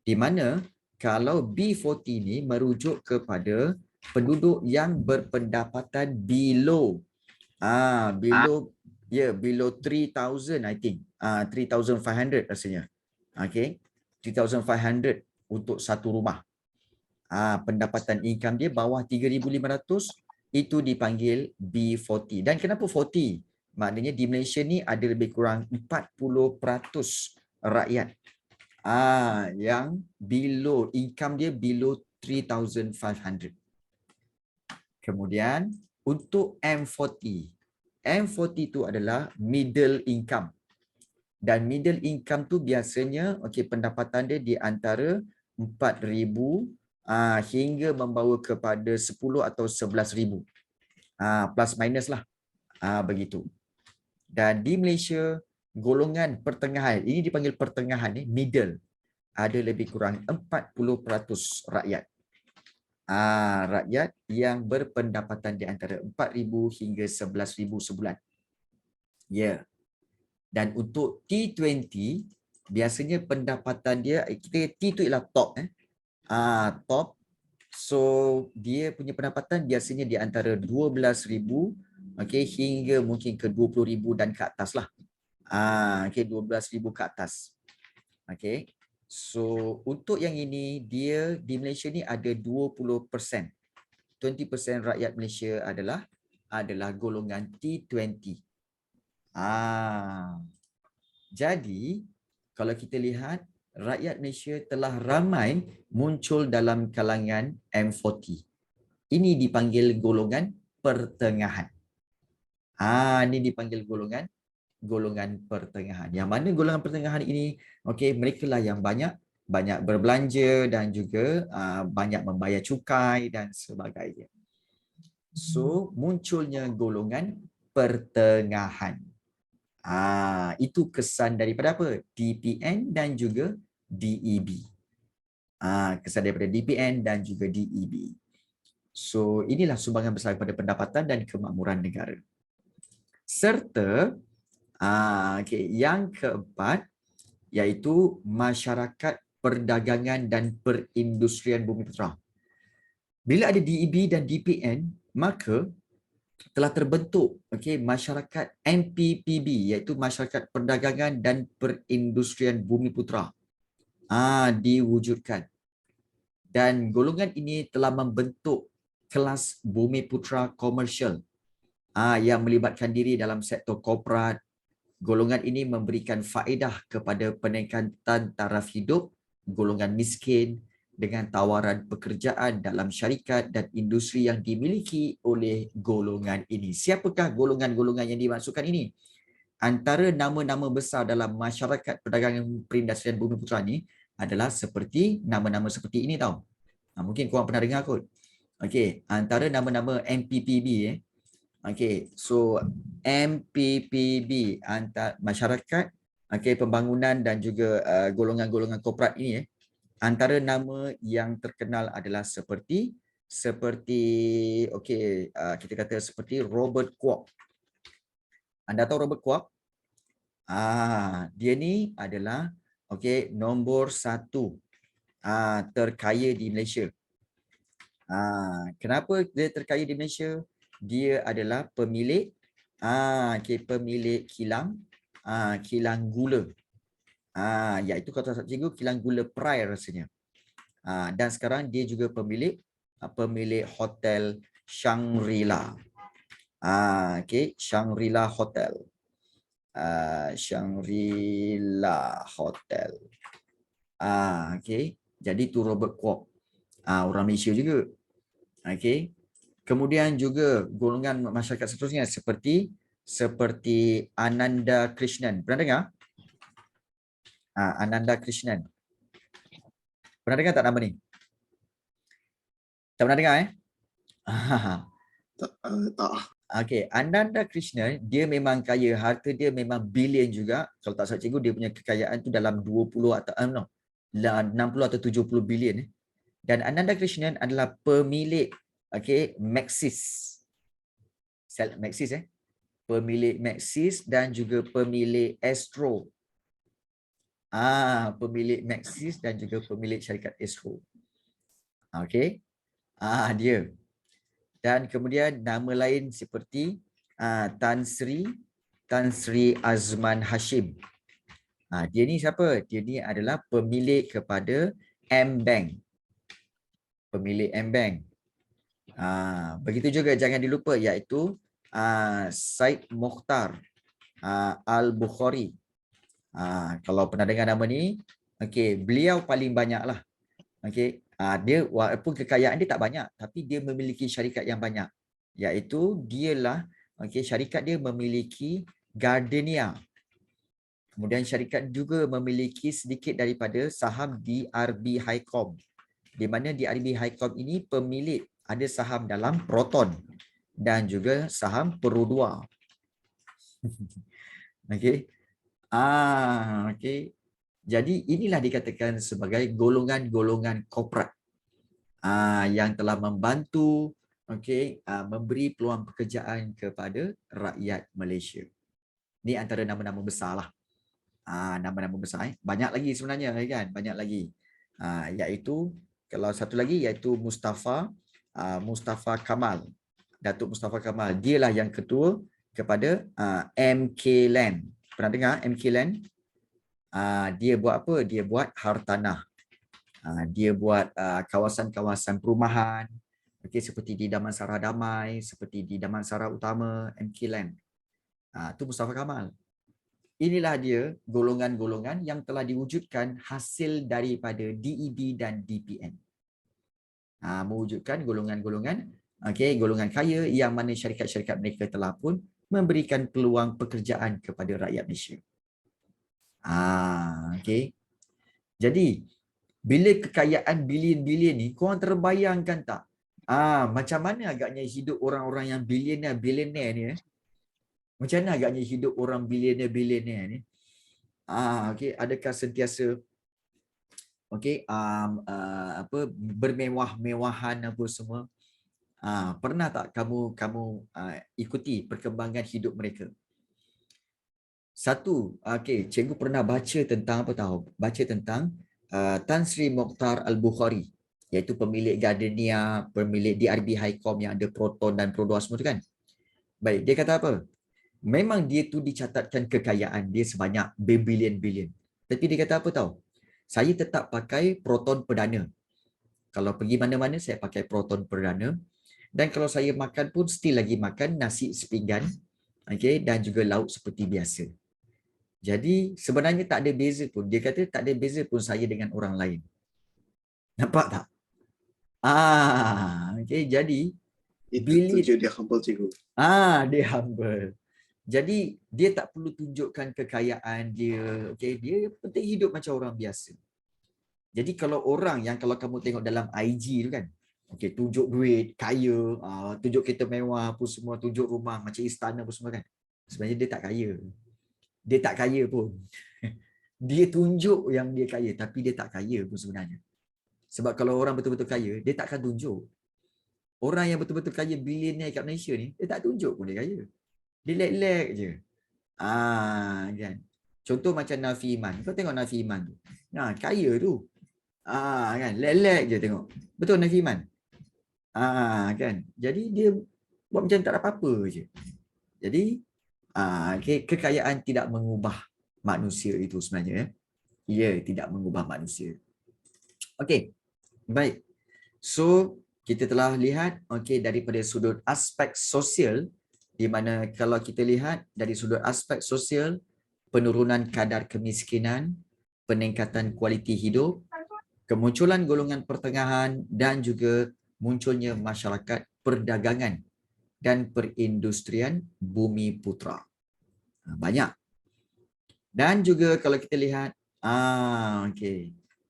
Di mana kalau B40 ni merujuk kepada penduduk yang berpendapatan below below 3,000, I think. 3,500 rasanya. 3,500 untuk satu rumah. Pendapatan income dia bawah 3,500 itu dipanggil B40. Dan kenapa 40? Maknanya di Malaysia ni ada lebih kurang 40% rakyat yang below, income dia below 3,500. Kemudian untuk M40. M40 itu adalah middle income. Dan middle income tu biasanya pendapatan dia di antara 4,000 hingga membawa kepada 10 atau 11,000. Plus minus lah. Begitu. Dan di Malaysia golongan pertengahan, ini dipanggil pertengahan ni, middle, ada lebih kurang 40% rakyat. Rakyat yang berpendapatan di antara 4,000 hingga 11,000 sebulan. Ya. Dan untuk T20, biasanya pendapatan dia, kita T tu ialah top. Top. So, dia punya pendapatan biasanya di antara 12,000 hingga mungkin ke 20,000 dan ke atas lah. 12,000 ke atas. So, untuk yang ini, dia di Malaysia ni ada 20%. 20% rakyat Malaysia adalah golongan T20. Jadi, kalau kita lihat, rakyat Malaysia telah ramai muncul dalam kalangan M40. Ini dipanggil golongan pertengahan. Ini dipanggil golongan pertengahan. Yang mana golongan pertengahan ini, mereka lah yang banyak berbelanja dan juga banyak membayar cukai dan sebagainya. So, munculnya golongan pertengahan. Itu kesan daripada apa? DPN dan juga DEB. Kesan daripada DPN dan juga DEB. So, inilah sumbangan besar kepada pendapatan dan kemakmuran negara. Serta, yang keempat, iaitu masyarakat perdagangan dan perindustrian Bumiputera. Bila ada DEB dan DPN, maka telah terbentuk masyarakat MPPB, iaitu masyarakat perdagangan dan perindustrian Bumiputera. Diwujudkan. Dan golongan ini telah membentuk kelas Bumiputera komersial yang melibatkan diri dalam sektor korporat. Golongan ini memberikan faedah kepada peningkatan taraf hidup golongan miskin dengan tawaran pekerjaan dalam syarikat dan industri yang dimiliki oleh golongan ini. Siapakah golongan-golongan yang dimaksudkan ini? Antara nama-nama besar dalam masyarakat perdagangan perindustrian Bumiputera ni adalah seperti nama-nama seperti ini tau. Mungkin korang pernah dengar kot. Antara nama-nama MPPB so MPPB antara masyarakat pembangunan dan juga golongan-golongan korporat ini antara nama yang terkenal adalah seperti kita kata seperti Robert Kwok. Anda tahu Robert Kwok? Dia ni adalah nombor 1 terkaya di Malaysia. Kenapa dia terkaya di Malaysia? Dia adalah pemilik kilang gula. Iaitu kata cikgu kilang gula Perai rasanya. Dan sekarang dia juga pemilik hotel Shangri-La. Shangri-La Hotel. Shangri-La Hotel. Jadi tu Robert Kwok. Orang Malaysia juga. Kemudian juga golongan masyarakat seterusnya seperti Ananda Krishnan. Pernah dengar? Ananda Krishnan. Pernah dengar tak nama ni? Tak pernah dengar Tak. Ananda Krishnan, dia memang kaya, harta dia memang bilion juga. Kalau tak salah cikgu, dia punya kekayaan tu dalam 60 atau 70 bilion. Dan Ananda Krishnan adalah pemilik Maxis. Pemilik Maxis dan juga pemilik Astro. Pemilik Maxis dan juga pemilik syarikat Astro. Dia. Dan kemudian nama lain seperti Tan Sri Azman Hashim. Dia ni siapa? Dia ni adalah pemilik kepada M-Bank. Pemilik M-Bank. Begitu juga jangan dilupa iaitu Said Mokhtar Al-Bukhari. Kalau pernah dengar nama ni, beliau paling banyak lah. Dia walaupun kekayaan dia tak banyak, tapi dia memiliki syarikat yang banyak. Iaitu dialah, syarikat dia memiliki Gardenia. Kemudian syarikat juga memiliki sedikit daripada saham DRB Highcom. Di mana DRB Highcom ini pemilik ada saham dalam Proton dan juga saham Perodua. Okey. Jadi inilah dikatakan sebagai golongan-golongan korporat yang telah membantu memberi peluang pekerjaan kepada rakyat Malaysia. Ni antara nama-nama besarlah. Nama-nama besar. Banyak lagi sebenarnya kan, banyak lagi. Iaitu kalau satu lagi iaitu Mustafa Kamal. Datuk Mustafa Kamal. Dialah yang ketua kepada MK Land. Pernah dengar MK Land? Dia buat apa? Dia buat hartanah. Dia buat kawasan-kawasan perumahan. Seperti di Damansara Damai, seperti di Damansara Utama, MK Land. Itu Mustafa Kamal. Inilah dia golongan-golongan yang telah diwujudkan hasil daripada DEB dan DPN. Mewujudkan golongan-golongan golongan kaya yang mana syarikat-syarikat mereka telah pun memberikan peluang pekerjaan kepada rakyat Malaysia. Jadi bila kekayaan bilion-bilion ni, korang terbayangkan tak? Macam mana agaknya hidup orang-orang yang bilioner ni? Macam mana agaknya hidup orang bilioner ni? Adakah sentiasa bermewah-mewahan apa semua? Pernah tak kamu ikuti perkembangan hidup mereka? Satu, cikgu pernah baca tentang apa tahu? Baca tentang Tan Sri Mokhtar Al-Bukhari, iaitu pemilik Gardenia, pemilik DRB Highcom yang ada Proton dan Pro2 semua tu kan. Baik, dia kata apa? Memang dia tu dicatatkan kekayaan dia sebanyak berbilion-bilion. Tapi dia kata apa tahu? Saya tetap pakai Proton perdana. Kalau pergi mana-mana saya pakai Proton perdana. Dan kalau saya makan pun still lagi makan nasi sepinggan, dan juga lauk seperti biasa. Jadi sebenarnya tak ada beza pun. Dia kata tak ada beza pun saya dengan orang lain. Nampak tak? Jadi Itu tujuh dia humble, cikgu. Dia humble. Jadi dia tak perlu tunjukkan kekayaan dia. Dia penting hidup macam orang biasa. Jadi kalau orang yang kalau kamu tengok dalam IG tu kan, tunjuk duit, kaya, tunjuk kereta mewah apa semua, tunjuk rumah macam istana apa semua kan. Sebenarnya dia tak kaya. Dia tak kaya pun. Dia tunjuk yang dia kaya tapi dia tak kaya pun sebenarnya. Sebab kalau orang betul-betul kaya, dia takkan tunjuk. Orang yang betul-betul kaya bilioner kat Malaysia ni, dia tak tunjuk pun dia kaya. Dia lek-lek je. Kan. Contoh macam Nafi Iman. Kau tengok Nafi Iman tu. Kaya tu. Kan. Lek-lek je tengok. Betul Nafi Iman? Kan. Jadi dia buat macam tak ada apa-apa je. Jadi kekayaan tidak mengubah manusia itu sebenarnya. Ia tidak mengubah manusia. Okey. Baik. So, kita telah lihat daripada sudut aspek sosial, di mana kalau kita lihat dari sudut aspek sosial, penurunan kadar kemiskinan, peningkatan kualiti hidup, kemunculan golongan pertengahan dan juga munculnya masyarakat perdagangan dan perindustrian bumi putra. Banyak. Dan juga kalau kita lihat,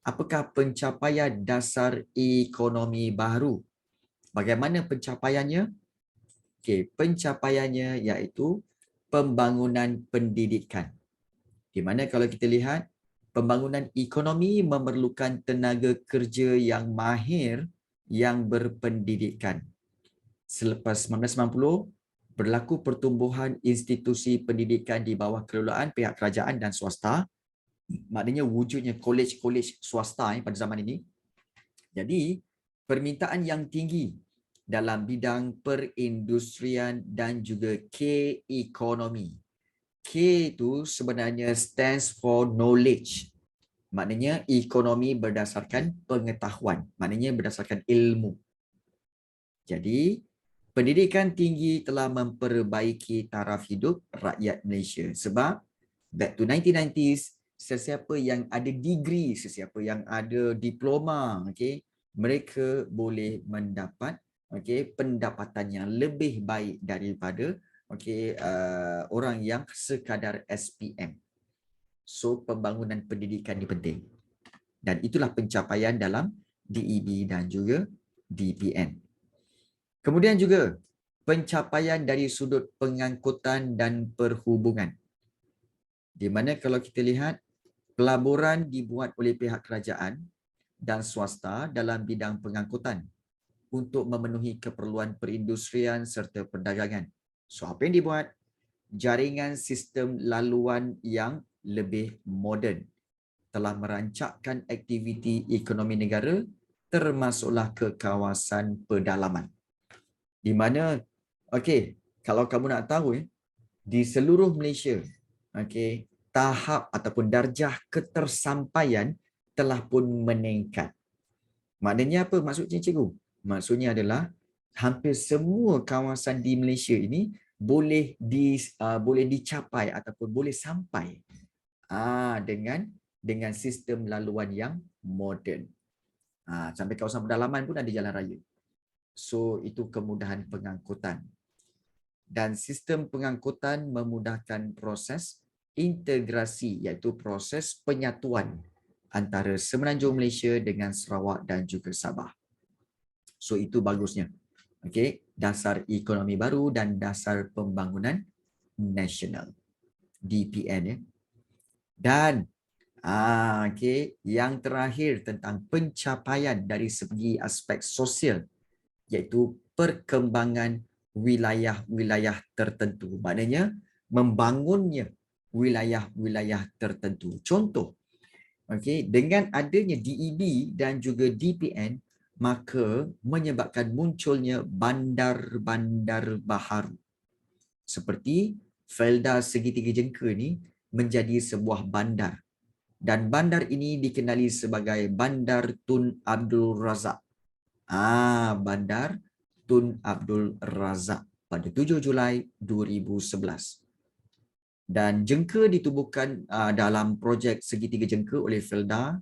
apakah pencapaian dasar ekonomi baru? Bagaimana pencapaiannya? Pencapaiannya iaitu pembangunan pendidikan. Di mana kalau kita lihat, pembangunan ekonomi memerlukan tenaga kerja yang mahir yang berpendidikan. Selepas 1990, berlaku pertumbuhan institusi pendidikan di bawah kelolaan pihak kerajaan dan swasta. Maknanya wujudnya kolej-kolej swasta pada zaman ini. Jadi, permintaan yang tinggi dalam bidang perindustrian dan juga K-ekonomi. K itu sebenarnya stands for knowledge. Maknanya ekonomi berdasarkan pengetahuan. Maknanya berdasarkan ilmu. Jadi, pendidikan tinggi telah memperbaiki taraf hidup rakyat Malaysia. Sebab, back to 1990s, sesiapa yang ada degree, sesiapa yang ada diploma, mereka boleh mendapat pendapatan yang lebih baik daripada orang yang sekadar SPM. So pembangunan pendidikan ini penting. Dan itulah pencapaian dalam DEB dan juga DPN. Kemudian juga pencapaian dari sudut pengangkutan dan perhubungan. Di mana kalau kita lihat, pelaburan dibuat oleh pihak kerajaan dan swasta dalam bidang pengangkutan untuk memenuhi keperluan perindustrian serta perdagangan. So, apa yang dibuat? Jaringan sistem laluan yang lebih moden telah merancangkan aktiviti ekonomi negara termasuklah ke kawasan pedalaman. Di mana, okey, kalau kamu nak tahu, di seluruh Malaysia, okey, tahap ataupun darjah ketersampaian telah pun meningkat. Maknanya apa maksudnya cikgu? Maksudnya adalah hampir semua kawasan di Malaysia ini boleh dicapai ataupun boleh sampai dengan sistem laluan yang moden. Sampai kawasan pedalaman pun ada jalan raya. So itu kemudahan pengangkutan. Dan sistem pengangkutan memudahkan proses integrasi, iaitu proses penyatuan antara Semenanjung Malaysia dengan Sarawak dan juga Sabah. So itu bagusnya. Okey, dasar ekonomi baru dan dasar pembangunan nasional, DPN ya. Dan okey, yang terakhir tentang pencapaian dari segi aspek sosial, iaitu perkembangan wilayah-wilayah tertentu. Maknanya membangunnya wilayah-wilayah tertentu. Contoh, okey, dengan adanya DEB dan juga DPN, maka menyebabkan munculnya bandar-bandar baharu. Seperti Felda Segitiga Jengka ni menjadi sebuah bandar. Dan bandar ini dikenali sebagai Bandar Tun Abdul Razak. Bandar Tun Abdul Razak pada 7 Julai 2011. Dan Jengka ditubuhkan dalam projek Segitiga Jengka oleh Felda,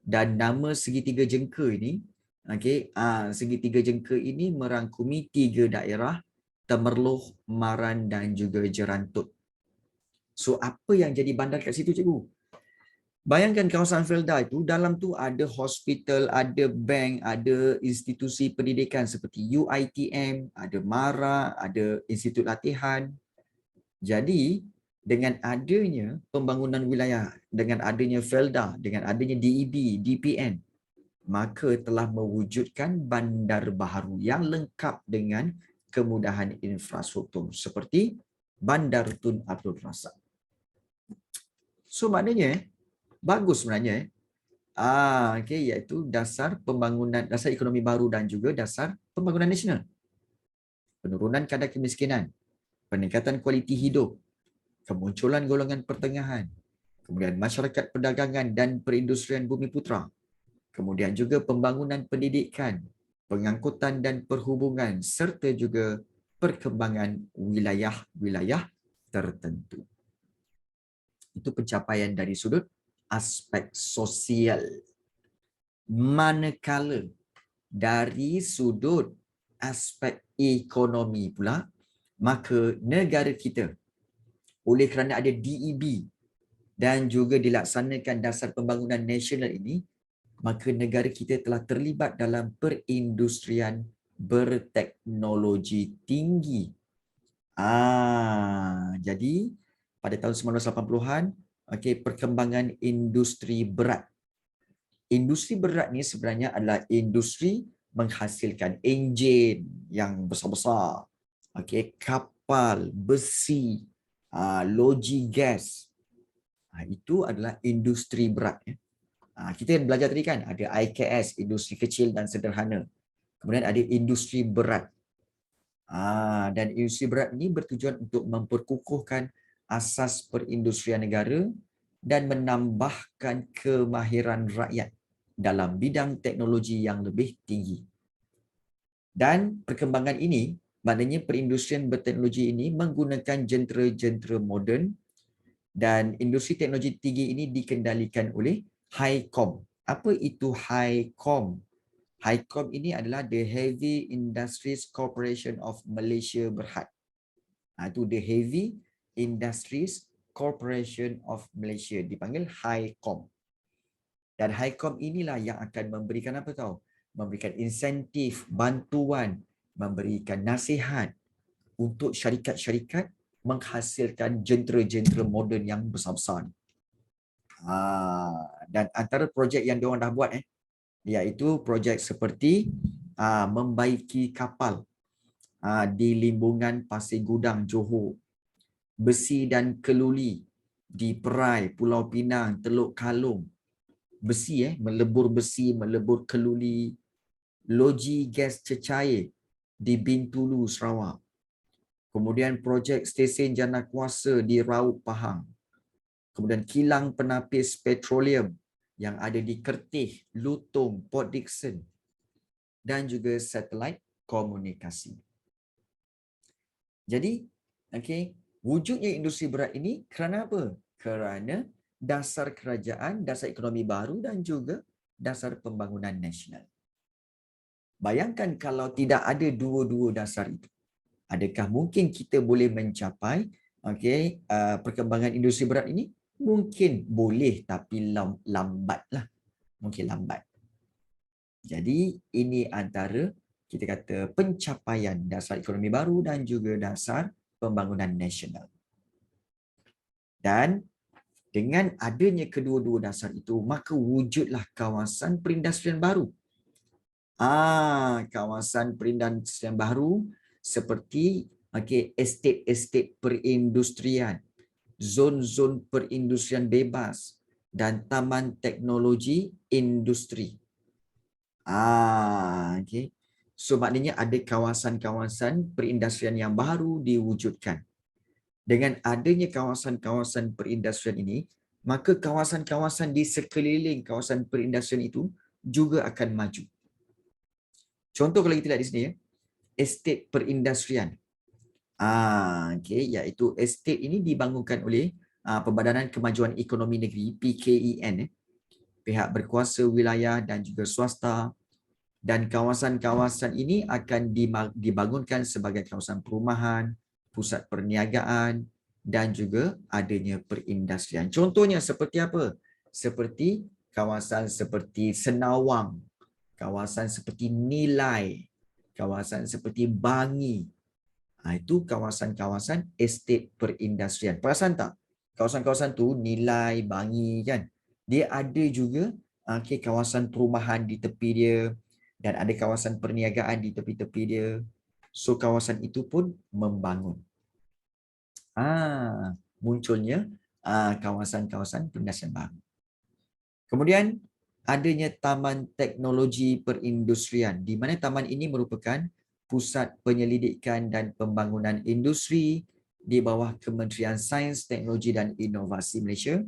dan nama Segitiga Jengka ini, Segitiga Jengka ini merangkumi 3 daerah, Temerloh, Maran dan juga Jerantut. So apa yang jadi bandar kat situ cikgu? Bayangkan kawasan Felda itu, dalam tu ada hospital, ada bank, ada institusi pendidikan seperti UiTM, ada MARA, ada institut latihan. Jadi, dengan adanya pembangunan wilayah, dengan adanya Felda, dengan adanya DEB, DPN, maka telah mewujudkan bandar baharu yang lengkap dengan kemudahan infrastruktur seperti Bandar Tun Abdul Razak. So maknanya bagus sebenarnya. Iaitu dasar pembangunan, dasar ekonomi baru dan juga dasar pembangunan nasional. Penurunan kadar kemiskinan, peningkatan kualiti hidup, kemunculan golongan pertengahan, kemudian masyarakat perdagangan dan perindustrian bumi putra, kemudian juga pembangunan pendidikan, pengangkutan dan perhubungan, serta juga perkembangan wilayah-wilayah tertentu. Itu pencapaian dari sudut aspek sosial. Manakala dari sudut aspek ekonomi pula, maka negara kita, oleh kerana ada DEB dan juga dilaksanakan dasar pembangunan nasional ini, maka negara kita telah terlibat dalam perindustrian berteknologi tinggi. Jadi pada tahun 1980-an, perkembangan industri berat. Industri berat ni sebenarnya adalah industri menghasilkan enjin yang besar-besar, kapal, besi, loji gas. Itu adalah industri berat. Kita belajar tadi kan, ada IKS, industri kecil dan sederhana. Kemudian ada industri berat. Dan industri berat ini bertujuan untuk memperkukuhkan asas perindustrian negara dan menambahkan kemahiran rakyat dalam bidang teknologi yang lebih tinggi. Dan perkembangan ini, maknanya perindustrian berteknologi ini menggunakan jentera-jentera moden, dan industri teknologi tinggi ini dikendalikan oleh HiCom. Apa itu HiCom? HiCom ini adalah The Heavy Industries Corporation of Malaysia Berhad. Itu The Heavy Industries Corporation of Malaysia, dipanggil HiCom. Dan HiCom inilah yang akan memberikan apa tahu? Memberikan insentif, bantuan, memberikan nasihat untuk syarikat-syarikat menghasilkan jentera-jentera moden yang besar-besar. Dan antara projek yang diorang dah buat iaitu projek seperti membaiki kapal di limbungan Pasir Gudang, Johor, besi dan keluli di Perai, Pulau Pinang, Teluk Kalong, melebur besi, melebur keluli, loji gas cecair di Bintulu, Sarawak. Kemudian projek stesen jana kuasa di Raub, Pahang. Kemudian kilang penapis petroleum yang ada di Kertih, Lutong, Port Dickson dan juga satelit komunikasi. Jadi, wujudnya industri berat ini kerana apa? Kerana dasar kerajaan, dasar ekonomi baru dan juga dasar pembangunan nasional. Bayangkan kalau tidak ada dua-dua dasar itu. Adakah mungkin kita boleh mencapai perkembangan industri berat ini? Mungkin boleh, tapi lambatlah. Mungkin lambat. Jadi ini antara kita kata pencapaian dasar ekonomi baru dan juga dasar pembangunan nasional. Dan dengan adanya kedua-dua dasar itu, maka wujudlah kawasan perindustrian baru. Kawasan perindustrian baru seperti estet-estet perindustrian, zon-zon perindustrian bebas dan taman teknologi industri. So maknanya ada kawasan-kawasan perindustrian yang baru diwujudkan. Dengan adanya kawasan-kawasan perindustrian ini, maka kawasan-kawasan di sekeliling kawasan perindustrian itu juga akan maju. Contoh kalau kita lihat di sini estet perindustrian. Iaitu estet ini dibangunkan oleh Perbadanan Kemajuan Ekonomi Negeri PKEN, pihak berkuasa wilayah dan juga swasta, dan kawasan-kawasan ini akan dibangunkan sebagai kawasan perumahan, pusat perniagaan dan juga adanya perindustrian. Contohnya seperti apa? Seperti kawasan seperti Senawang, kawasan seperti Nilai, kawasan seperti Bangi. Itu kawasan-kawasan estet perindustrian. Perasan tak? Kawasan-kawasan tu Nilai, Bangi kan. Dia ada juga kawasan perumahan di tepi dia dan ada kawasan perniagaan di tepi-tepi dia. So kawasan itu pun membangun. Munculnya kawasan-kawasan perindustrian baru. Kemudian adanya Taman Teknologi Perindustrian, di mana taman ini merupakan pusat penyelidikan dan pembangunan industri di bawah Kementerian Sains, Teknologi dan Inovasi Malaysia,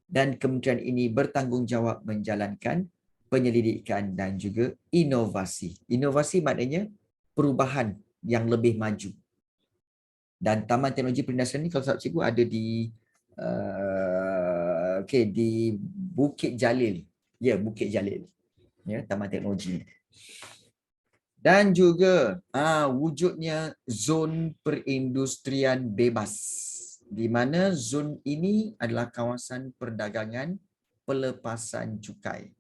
dan kementerian ini bertanggungjawab menjalankan penyelidikan dan juga inovasi. Inovasi maknanya perubahan yang lebih maju. Dan Taman Teknologi Perindustrian ini kalau sahabat cikgu ada di di Bukit Jalil. Ya, Bukit Jalil. Ya, Taman Teknologi. Dan juga wujudnya zon perindustrian bebas, di mana zon ini adalah kawasan perdagangan pelepasan cukai.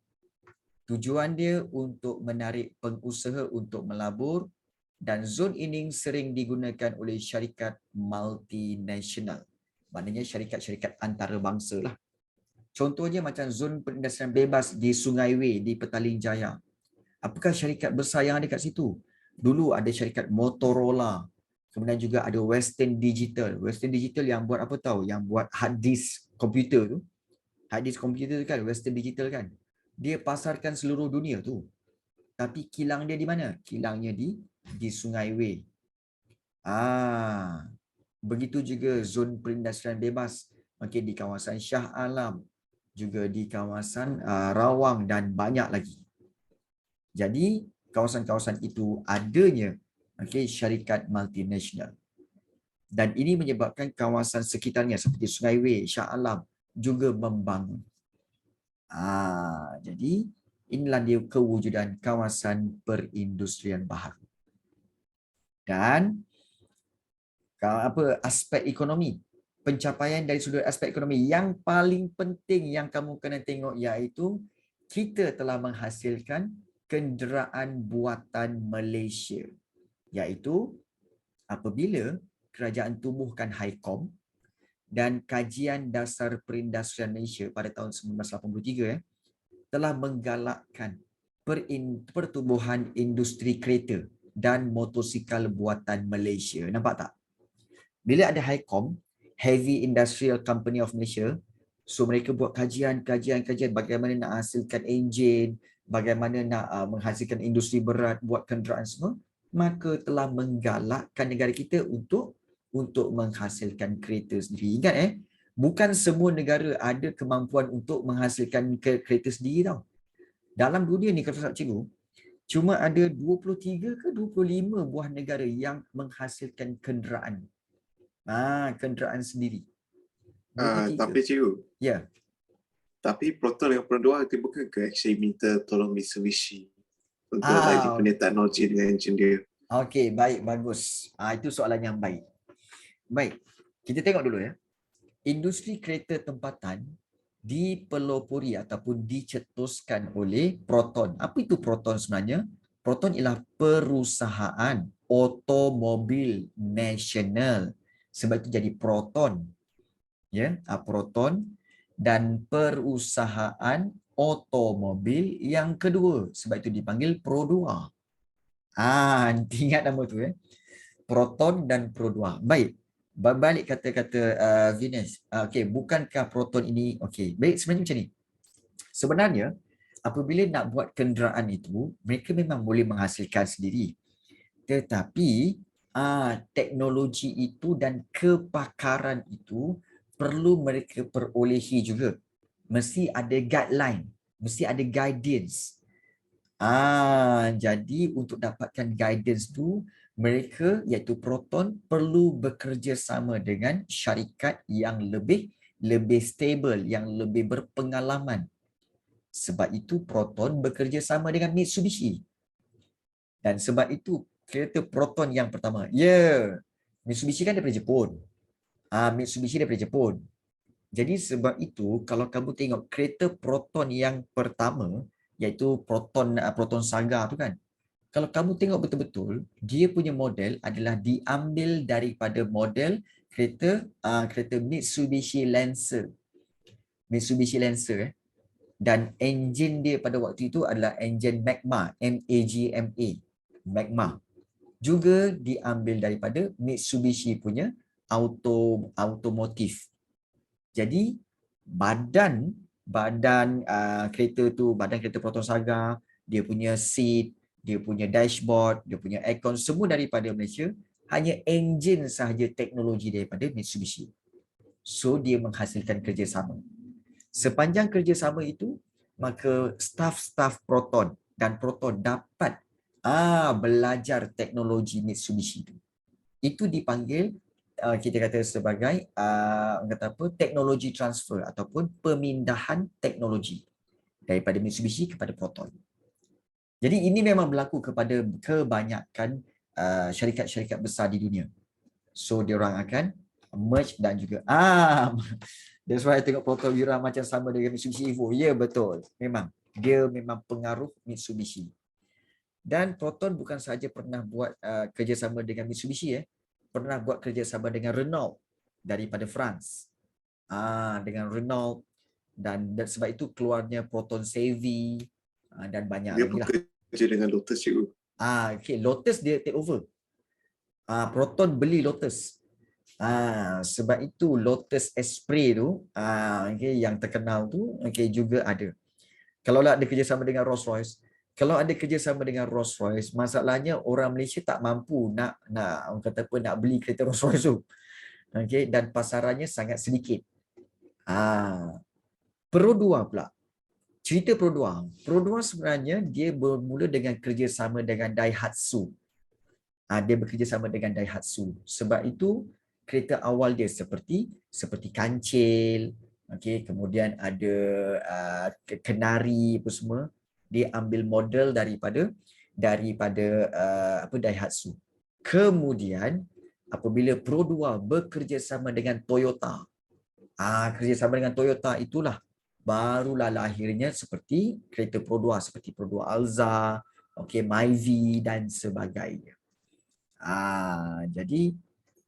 Tujuan dia untuk menarik pengusaha untuk melabur, dan zon ini sering digunakan oleh syarikat multinasional. Maknanya syarikat-syarikat antarabangsa lah. Contohnya macam zon perindustrian bebas di Sungai Way di Petaling Jaya. Apakah syarikat besar yang ada kat situ? Dulu ada syarikat Motorola. Kemudian juga ada Western Digital. Western Digital yang buat apa tahu? Yang buat hard disk komputer tu. Hard disk komputer tu kan, Western Digital kan. Dia pasarkan seluruh dunia tu. Tapi kilang dia di mana? Kilangnya di Sungai Way. Begitu juga zon perindustrian bebas di kawasan Shah Alam, juga di kawasan Rawang dan banyak lagi. Jadi kawasan-kawasan itu adanya syarikat multinasional. Dan ini menyebabkan kawasan sekitarnya seperti Sungai Way, Shah Alam juga membangun. Jadi inilah dia kewujudan kawasan perindustrian baru. Dan aspek ekonomi, pencapaian dari sudut aspek ekonomi yang paling penting yang kamu kena tengok iaitu kita telah menghasilkan kenderaan buatan Malaysia, iaitu apabila kerajaan tubuhkan HICOM dan Kajian Dasar Perindustrian Malaysia pada tahun 1983 telah menggalakkan pertumbuhan industri kereta dan motosikal buatan Malaysia. Nampak tak? Bila ada HICOM, Heavy Industrial Company of Malaysia, so mereka buat kajian bagaimana nak hasilkan enjin, bagaimana nak menghasilkan industri berat, buat kenderaan semua, maka telah menggalakkan negara kita untuk menghasilkan kereta sendiri. Ingat bukan semua negara ada kemampuan untuk menghasilkan kereta sendiri tau. Dalam dunia ni kalau tak cikgu, cuma ada 23 ke 25 buah negara yang menghasilkan kenderaan. Kenderaan sendiri. 23. Tapi cikgu, Ya. tapi Proton yang Proton 2 bukan ke actually minta tolong Mitsubishi untuk dia punya teknologi dengan enjin dia. Okey, baik, bagus. Itu soalan yang baik. Baik, kita tengok dulu ya. Industri kereta tempatan dipelopori ataupun dicetuskan oleh Proton. Apa itu Proton sebenarnya? Proton ialah perusahaan automobil nasional. Sebab itu jadi Proton. Ya, Proton dan perusahaan automobil yang kedua. Sebab itu dipanggil Pro 2. Ingat nama tu Proton dan Pro 2. Baik. Balik kata-kata Venus. Okey, bukankah Proton ini baik sebenarnya macam ni. Sebenarnya apabila nak buat kenderaan itu, mereka memang boleh menghasilkan sendiri. Tetapi teknologi itu dan kepakaran itu perlu mereka perolehi juga. Mesti ada guideline, mesti ada guidance. Jadi untuk dapatkan guidance tu, mereka iaitu Proton perlu bekerja sama dengan syarikat yang lebih stable, yang lebih berpengalaman. Sebab itu Proton bekerja sama dengan Mitsubishi. Dan sebab itu kereta Proton yang pertama. Mitsubishi kan daripada Jepun. Mitsubishi daripada Jepun. Jadi sebab itu kalau kamu tengok kereta Proton yang pertama, iaitu Proton Saga tu kan. Kalau kamu tengok betul-betul, dia punya model adalah diambil daripada model kereta Mitsubishi Lancer. Mitsubishi Lancer dan enjin dia pada waktu itu adalah enjin Magma, MAGMA. Magma. Juga diambil daripada Mitsubishi punya automotif. Jadi badan kereta Proton Saga, dia punya seat, dia punya dashboard, dia punya aircon, semua daripada Malaysia. Hanya enjin sahaja teknologi daripada Mitsubishi. So dia menghasilkan kerjasama. Sepanjang kerjasama itu, maka staf-staf Proton dan Proton dapat belajar teknologi Mitsubishi itu. Itu dipanggil kita kata sebagai teknologi transfer ataupun pemindahan teknologi daripada Mitsubishi kepada Proton. Jadi ini memang berlaku kepada kebanyakan syarikat-syarikat besar di dunia. So diorang akan merge dan juga that's why I tengok Proton Wira macam sama dengan Mitsubishi Evo. Ya, betul. Memang dia memang pengaruh Mitsubishi. Dan Proton bukan sahaja pernah buat kerjasama dengan Mitsubishi pernah buat kerjasama dengan Renault daripada France. Dengan Renault dan sebab itu keluarnya Proton Savvy dan banyak Dia lagi lah. kerja dengan Lotus cikgu. Lotus dia take over. Proton beli Lotus. Sebab itu Lotus Esprit tu yang terkenal tu juga ada. Kalau ada kerjasama dengan Rolls-Royce, masalahnya orang Malaysia tak mampu nak beli kereta Rolls-Royce tu. Dan pasarannya sangat sedikit. Pro 2 pula. Cerita Pro 2. Pro 2 sebenarnya dia bermula dengan kerjasama dengan Daihatsu. Dia bekerjasama dengan Daihatsu. Sebab itu kereta awal dia seperti kancil, kemudian ada kenari apa semua, dia ambil model daripada Daihatsu. Kemudian apabila Pro 2 bekerjasama dengan Toyota, kerjasama dengan Toyota itulah barulah lahirnya seperti kereta Pro 2, seperti Pro 2 Alza, Myvi dan sebagainya. Jadi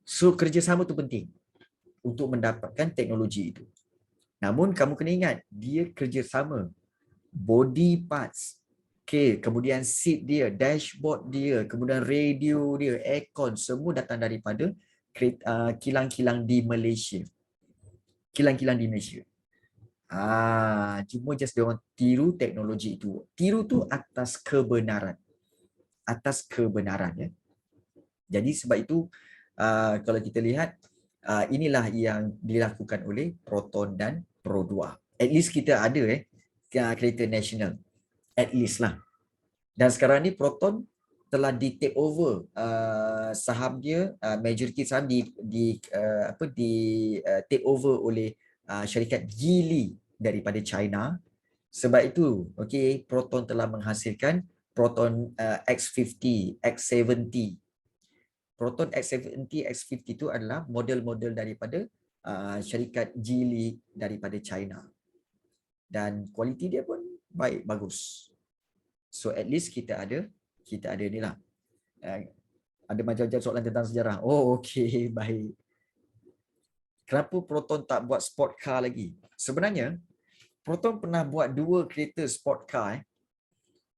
So kerjasama tu penting untuk mendapatkan teknologi itu. Namun kamu kena ingat, dia kerjasama. Body parts, okay, kemudian seat dia, dashboard dia, kemudian radio dia, aircon, semua datang daripada kilang-kilang di Malaysia. Kilang-kilang di Malaysia. Cuma just dia orang tiru teknologi itu. Tiru tu atas kebenaran. Atas kebenaran, ya. Jadi sebab itu kalau kita lihat inilah yang dilakukan oleh Proton dan Pro 2. At least kita ada kereta nasional. At least lah. Dan sekarang ni Proton telah di take over saham dia, majority saham di take over oleh syarikat Geely daripada China. Sebab itu, okey, Proton telah menghasilkan Proton X50, X70. Proton X70, X50 itu adalah model-model daripada syarikat Geely daripada China. Dan kualiti dia pun baik, bagus. So at least kita ada ni lah. Ada macam-macam soalan tentang sejarah. Oh, okey, baik. Kenapa Proton tak buat sport car lagi? Sebenarnya Proton pernah buat 2 kereta sport car.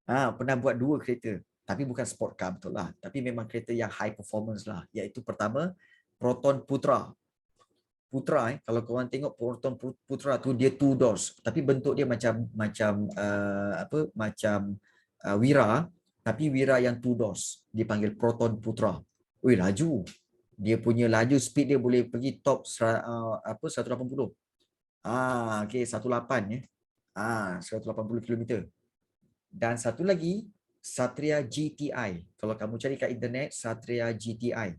Pernah buat 2 kereta. Tapi bukan sport car betul lah. Tapi memang kereta yang high performance lah. Iaitu pertama, Proton Putra. Putra, kalau korang tengok Proton Putra tu dia 2 doors. Tapi bentuk dia macam Wira. Tapi Wira yang 2 doors. Dipanggil Proton Putra. Ui, laju. Dia punya laju speed dia boleh pergi top 180. Okey, 18 ya. 180 km. Dan satu lagi Satria GTI. Kalau kamu cari kat internet, Satria GTI.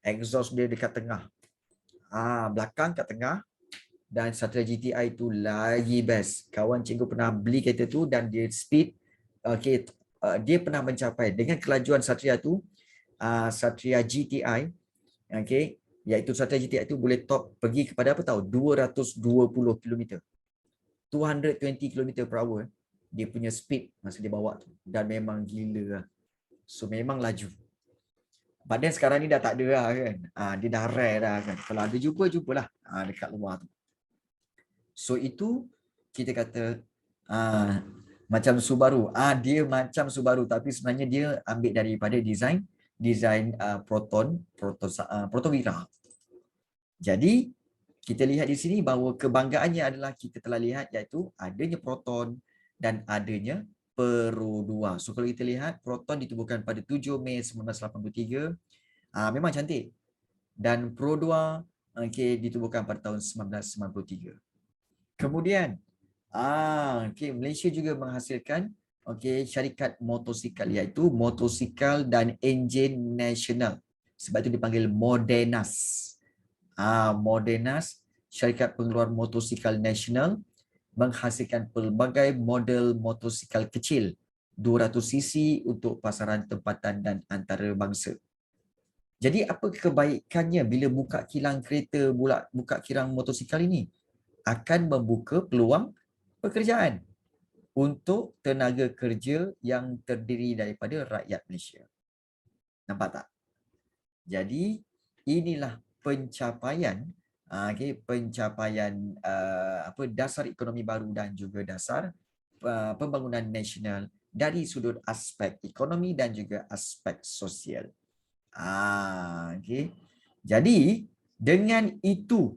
Exhaust dia dekat tengah. Belakang kat tengah. Dan Satria GTI tu lagi best. Kawan cikgu pernah beli kereta tu dan dia speed. Okey, dia pernah mencapai dengan kelajuan Satria tu, Satria GTI, okey, iaitu Satria GTI tu boleh top pergi kepada apa tahu? 220 km. 220 km/h dia punya speed masa dia bawa tu, dan memang gila lah. So memang laju. Badan sekarang ni dah tak ada lah kan. Dia dah rare dah kan. Kalau ada jumpalah dekat luar tu. So itu kita kata macam Subaru. Dia macam Subaru tapi sebenarnya dia ambil daripada design Proton Wira. Jadi kita lihat di sini bahawa kebanggaannya adalah kita telah lihat iaitu adanya Proton dan adanya Pro 2. So kalau kita lihat Proton ditubuhkan pada 7 Mei 1983. Memang cantik. Dan Pro 2 ditubuhkan pada tahun 1993. Kemudian Malaysia juga menghasilkan syarikat motosikal iaitu Motosikal dan Enjin Nasional. Sebab itu dipanggil Modenas. Modenas, syarikat pengeluar motosikal nasional, menghasilkan pelbagai model motosikal kecil 200cc untuk pasaran tempatan dan antarabangsa. Jadi apa kebaikannya bila buka kilang kereta, buka kilang motosikal ini? Akan membuka peluang pekerjaan untuk tenaga kerja yang terdiri daripada rakyat Malaysia. Nampak tak? Jadi inilah pencapaian dasar ekonomi baru dan juga dasar pembangunan nasional dari sudut aspek ekonomi dan juga aspek sosial. Jadi dengan itu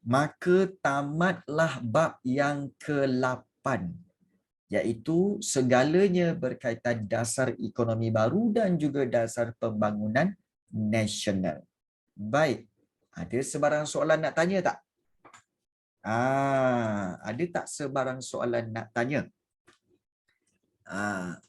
maka tamatlah bab yang ke-8, iaitu segalanya berkaitan dasar ekonomi baru dan juga dasar pembangunan nasional. Baik, ada sebarang soalan nak tanya tak? Ada tak sebarang soalan nak tanya?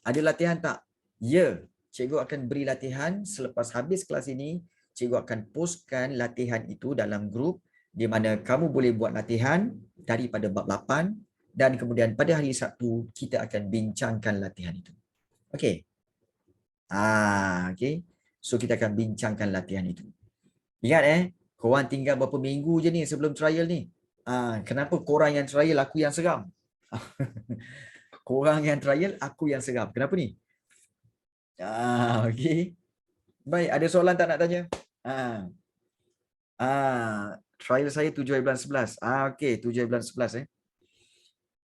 Ada latihan tak? Ya, cikgu akan beri latihan selepas habis kelas ini. Cikgu akan postkan latihan itu dalam grup di mana kamu boleh buat latihan daripada bab 8 dan kemudian pada hari Sabtu kita akan bincangkan latihan itu. Okey. Okey. So kita akan bincangkan latihan itu. Ingat korang tinggal berapa minggu je ni sebelum trial ni. Kenapa korang yang trial, aku yang seram? Korang yang trial, aku yang seram. Kenapa ni? Okey. Baik, ada soalan tak nak tanya? Trial saya 7 hari bulan 11. Okey, 7 hari bulan 11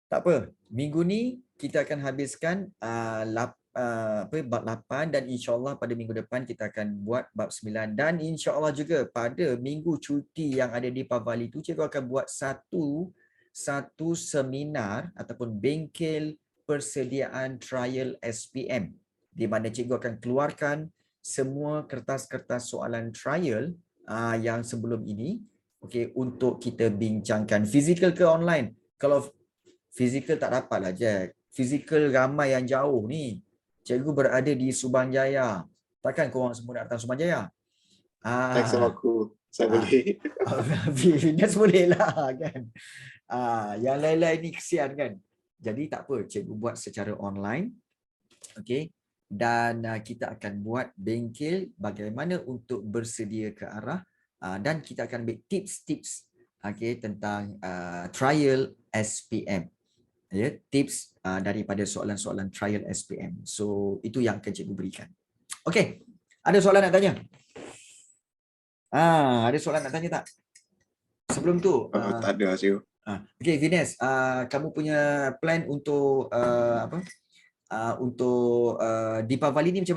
Tak apa. Minggu ni kita akan habiskan bab 8 dan insya-Allah pada minggu depan kita akan buat bab 9 dan insya-Allah juga pada minggu cuti yang ada di Pavali tu cikgu akan buat satu seminar ataupun bengkel persediaan trial SPM di mana cikgu akan keluarkan semua kertas-kertas soalan trial yang sebelum ini untuk kita bincangkan. Fizikal ke online? Kalau fizikal tak dapat lah Jack. Fizikal ramai yang jauh ni. Cikgu berada di Subang Jaya. Takkan korang semua nak datang Subang Jaya? Thanks sama aku. Saya boleh. Venus boleh lah kan. Yang lain-lain ni kesian kan. Jadi tak apa, cikgu buat secara online. Okey. Dan kita akan buat bengkel bagaimana untuk bersedia ke arah dan kita akan ambil tips-tips tentang trial SPM. Ya, tips daripada soalan-soalan trial SPM. So itu yang akan cikgu berikan. Okey. Ada soalan nak tanya? Ada soalan nak tanya tak? Sebelum tu Tak ada cikgu. Okey Venus, kamu punya plan untuk untuk Deepavali ni macam